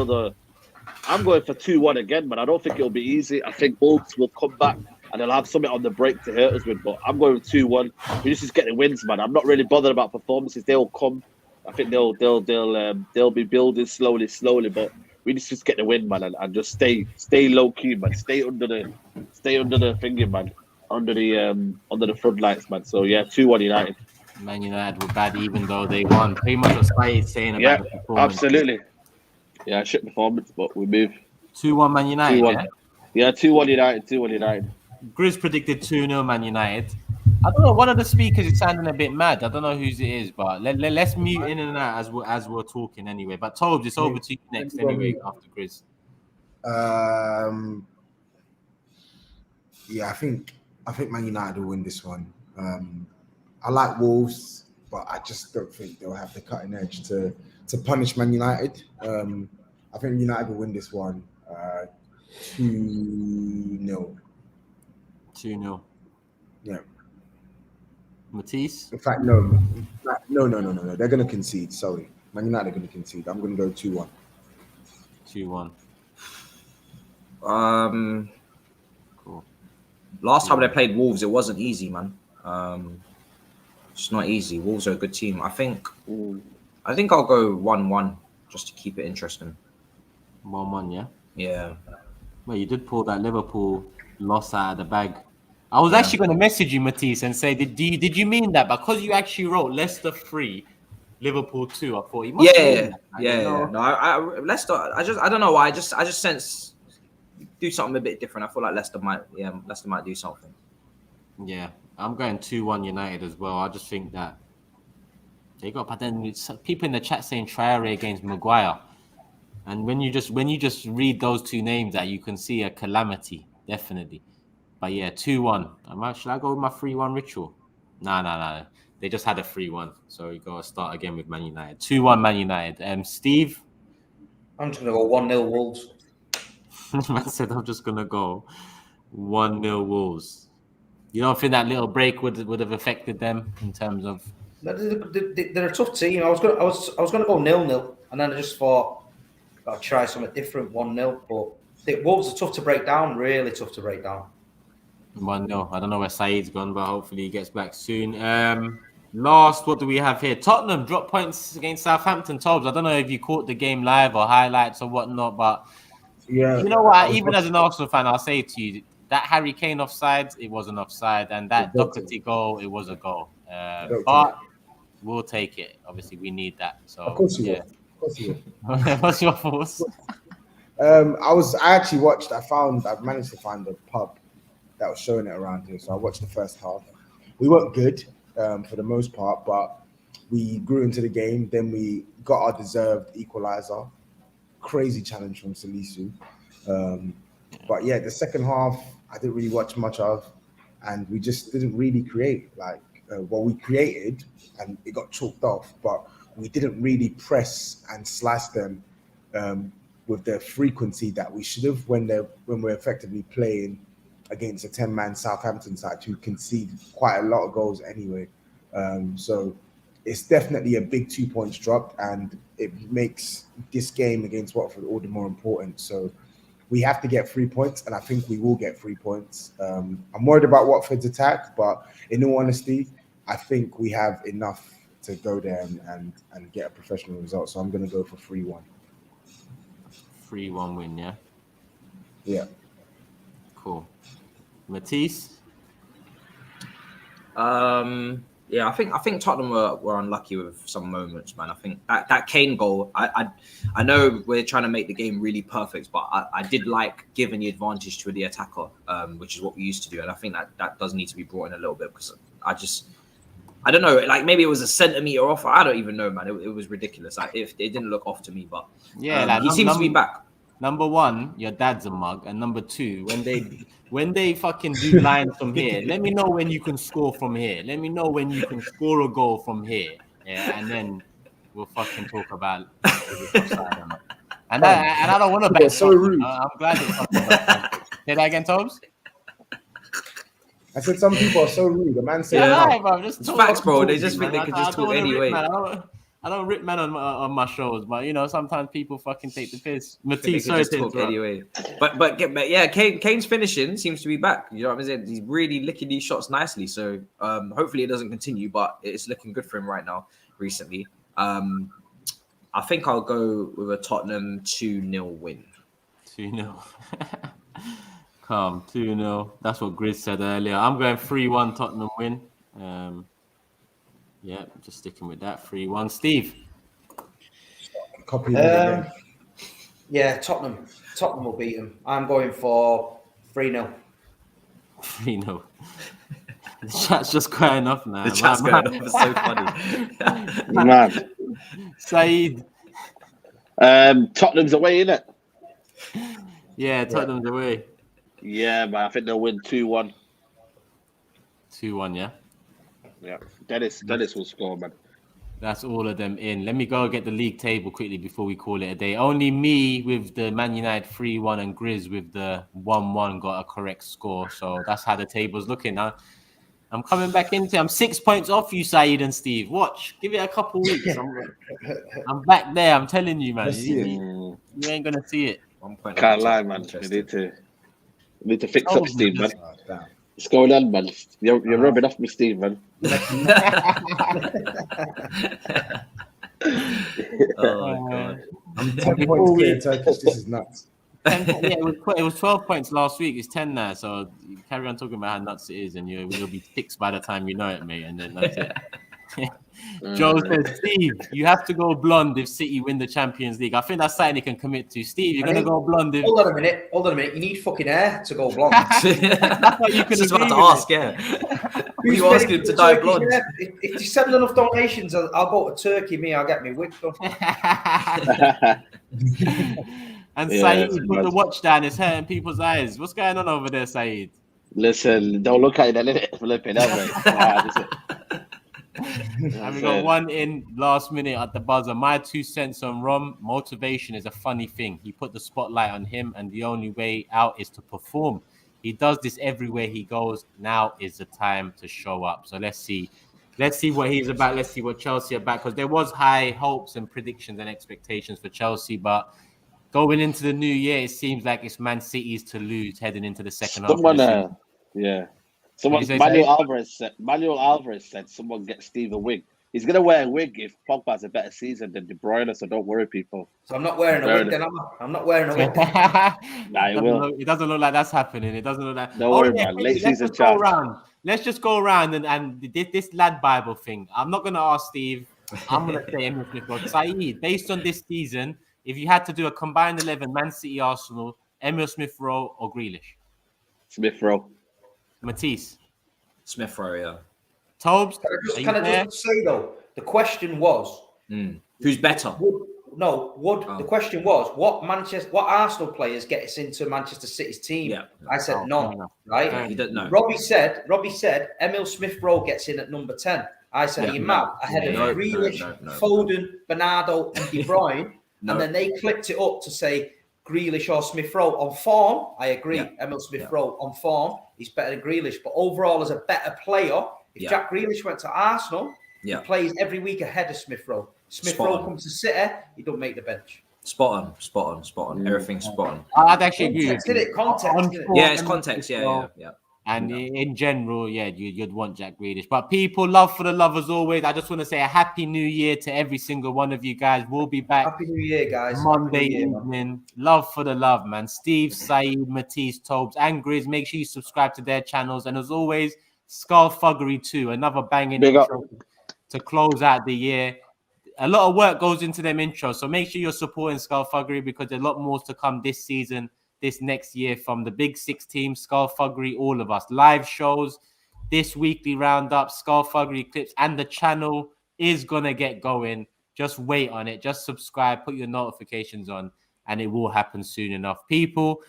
2-1 again, man. I don't think it'll be easy. I think Wolves will come back and they'll have something on the break to hurt us with. But I'm going with 2-1. We just get the wins, man. I'm not really bothered about performances. They'll come. I think they'll be building slowly. But we just get the win, man, and just stay low key, man. Stay under the thingy, man. Under the floodlights, man. So yeah, 2-1 United. Man United were bad, even though they won. Pretty much what Saeed's saying about the performance. Absolutely. Yeah, shit performance, but we move. 2-1 Man United. 2-1. Yeah, 2-1 United. 2-1 United. GRIZZ predicted 2-0 Man United. I don't know. One of the speakers is sounding a bit mad. I don't know whose it is, but let's mute in and out as we're talking anyway. But Tobes, it's over to you next anyway after GRIZZ. Yeah, I think Man United will win this one. I like Wolves, but I just don't think they'll have the cutting edge to punish Man United. I think United will win this one 2-0. 2-0. Yeah. Matisse? In fact, no. They're going to concede. Sorry. Man United are going to concede. I'm going to go 2-1. 2-1. Cool. Last time they played Wolves, it wasn't easy, man. It's not easy. Wolves are a good team. I think I'll go 1-1 just to keep it interesting. 1-1, yeah? Yeah. Well, you did pull that Liverpool loss out of the bag. I was actually going to message you, Matisse, and say, did you mean that? Because you actually wrote Leicester 3, Liverpool 2. I thought you must mean that. Yeah. No, I Leicester. I don't know why. I just sense do something a bit different. I feel like Leicester might do something. Yeah, I'm going 2-1 United as well. I just think that they got. But then people in the chat saying Traore against Maguire, and when you just read those two names, that you can see a calamity, definitely. But yeah, 2-1. Should I go with my 3-1 ritual? No. They just had a 3-1, so you got to start again with Man United. 2-1 Man United. Steve? I'm just going to go 1-0 Wolves. Man said I'm just going to go 1-0 Wolves. You don't think that little break would have affected them in terms of? They're a tough team. I was going to go 0-0, and then I just thought I'll try something different, 1-0. But Wolves are tough to break down. Really tough to break down. 1-0. I don't know where SAEED's gone, but hopefully he gets back soon. Last, what do we have here? Tottenham dropped points against Southampton. TOBS, I don't know if you caught the game live or highlights or whatnot, but yeah, you know what? Even as an Arsenal fan, I'll say to you, that Harry Kane offside, it was an offside, and that Doherty goal, it was a goal. But we'll take it. Obviously, we need that. So, of course you will. Of course you will. What's your thoughts? I managed to find a pub that was showing it around here. So I watched the first half. We weren't good for the most part, but we grew into the game. Then we got our deserved equalizer. Crazy challenge from Salisu. But yeah, the second half, I didn't really watch much of, and we just didn't really create. We created, and it got chalked off, but we didn't really press and slice them with the frequency that we should have when we're effectively playing against a 10-man Southampton side who concede quite a lot of goals anyway. So it's definitely a big 2 points dropped, and it makes this game against Watford all the more important. So we have to get 3 points, and I think we will get 3 points. I'm worried about Watford's attack, but in all honesty, I think we have enough to go there and get a professional result. So I'm going to go for 3-1. 3-1 win, yeah? Yeah. Cool. Matisse? Yeah, I think Tottenham were unlucky with some moments, man. I think that Kane goal, I know we're trying to make the game really perfect, but I did like giving the advantage to the attacker, which is what we used to do. And I think that does need to be brought in a little bit, because I don't know, like maybe it was a centimetre off. I don't even know, man. It was ridiculous. It didn't look off to me, but yeah, he seems to be back. Number one, your dad's a mug, and number two, when they fucking do lines from here, let me know when you can score from here. Let me know when you can score a goal from here, yeah, and then we'll fucking talk about offside or not. And I don't want to bet. So rude. I'm glad it's fucking offside. Say that again, TOBS. I said some people are so rude. The man said, bro, just it's facts, bro. They just think they can just talk anyway. I don't rip man on my shows, but you know sometimes people fucking take the piss. Matisse, sorry to talk anyway. But yeah, Kane's finishing seems to be back. You know what I'm saying? He's really licking these shots nicely. So hopefully it doesn't continue, but it's looking good for him right now. Recently, I think I'll go with a Tottenham 2-0 win. 2-0. Calm, 2-0. That's what GRIZZ said earlier. I'm going 3-1 Tottenham win. Yeah, just sticking with that. 3-1. Steve? Copy again. Yeah, Tottenham will beat him. I'm going for 3-0. 3-0. The chat's just going off now. The chat's going off. It's so funny. Man. SAEED? Tottenham's away, innit? Yeah, Tottenham's away. Yeah, but I think they'll win 2-1. 2-1, yeah? Yeah, Dennis will score, man. That's all of them in. Let me go get the league table quickly before we call it a day. Only me with the Man United 3-1 and GRIZZ with the 1-1 got a correct score. So that's how the table's looking now. I'm coming back into. I'm 6 points off you, Saeed and Steve. Watch, give it a couple weeks. I'm back there. I'm telling you, man. You ain't gonna see it. 1 point. Can't lie, man. We need to fix up Steve, man. What's going on, man? You're rubbing off me, Steve, man. Oh god. I'm 10 points clear in Turkish. This is nuts. 10, yeah, it was 12 points last week. It's 10 now. So you carry on talking about how nuts it is, and you'll be 6 by the time you know it, mate. And then that's it. Joe says, Steve, you have to go blonde if City win the Champions League. I think that's something he can commit to. Steve, you're going to go blonde. Hold on a minute. You need fucking hair to go blonde. That's what you can Just agree about to with ask, yeah. Were you asking him to dye blonde? If you send enough donations, I'll go to Turkey. I'll get me wig done. And Saeed put the watch down. It's hurting people's eyes. What's going on over there, Saeed? Listen, don't look at it. Flipping out, And we got one in last minute at the buzzer. My 2 cents on Rom. Motivation is a funny thing. He put the spotlight on him, and the only way out is to perform. He does this everywhere he goes. Now is the time to show up. So let's see. Let's see what he's about. Let's see what Chelsea are about. Because there was high hopes and predictions and expectations for Chelsea. But going into the new year, it seems like it's Man City's to lose heading into the second half. Manuel Alvarez said someone get Steve a wig. He's gonna wear a wig if Pogba has a better season than De Bruyne, so don't worry, people. So I'm not wearing a wig then, am I? I'm not wearing a wig. It doesn't look like that's happening. It doesn't look like. Don't worry, man. Late season chance. Let's just go around and this lad Bible thing. I'm not gonna ask Steve. I'm gonna say Emil Smith Rowe. Saeed, based on this season, if you had to do a combined 11, Man City, Arsenal, Emil Smith Rowe or Grealish? Smith Rowe. Matisse. Smith Rowe, yeah. TOBS. Can I just say though, the question was who's better? The question was what Arsenal players get us into Manchester City's team? Yeah. I said none. Right? You don't know. Robbie said Emil Smith Rowe gets in at number 10. I said ahead of Grealish, Foden, Bernardo, and De Bruyne. And then they clipped it up to say Grealish or Smith Rowe on form. I agree. Emil Smith Rowe on form, he's better than Grealish. But overall, as a better player, if Jack Grealish went to Arsenal, he plays every week ahead of Smith Rowe. Smith Rowe comes to City, he don't make the bench. Spot on. Everything's spot on. I'd actually agree with you. Context. Yeah, it's context. Yeah. And in general, you'd want Jack Grealish. But people, love for the love as always. I just want to say a happy new year to every single one of you guys. We'll be back. Happy New Year, guys. Monday evening. Love for the love, man. Steve, Saeed, Matisse, TOBS, and GRIZZ. Make sure you subscribe to their channels. And as always, Thuggery 2, another banging intro to close out the year. A lot of work goes into them intros. So make sure you're supporting Thuggery because there's a lot more to come this season. This next year from the Big Six team, Thuggery, all of us. Live shows, this weekly roundup, Thuggery clips, and the channel is going to get going. Just wait on it. Just subscribe, put your notifications on, and it will happen soon enough. People,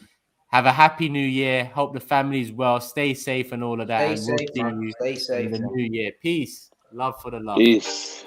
have a happy new year. Hope the family's well. Stay safe and all of that. Stay safe. In the new year. Peace. Love for the love. Peace.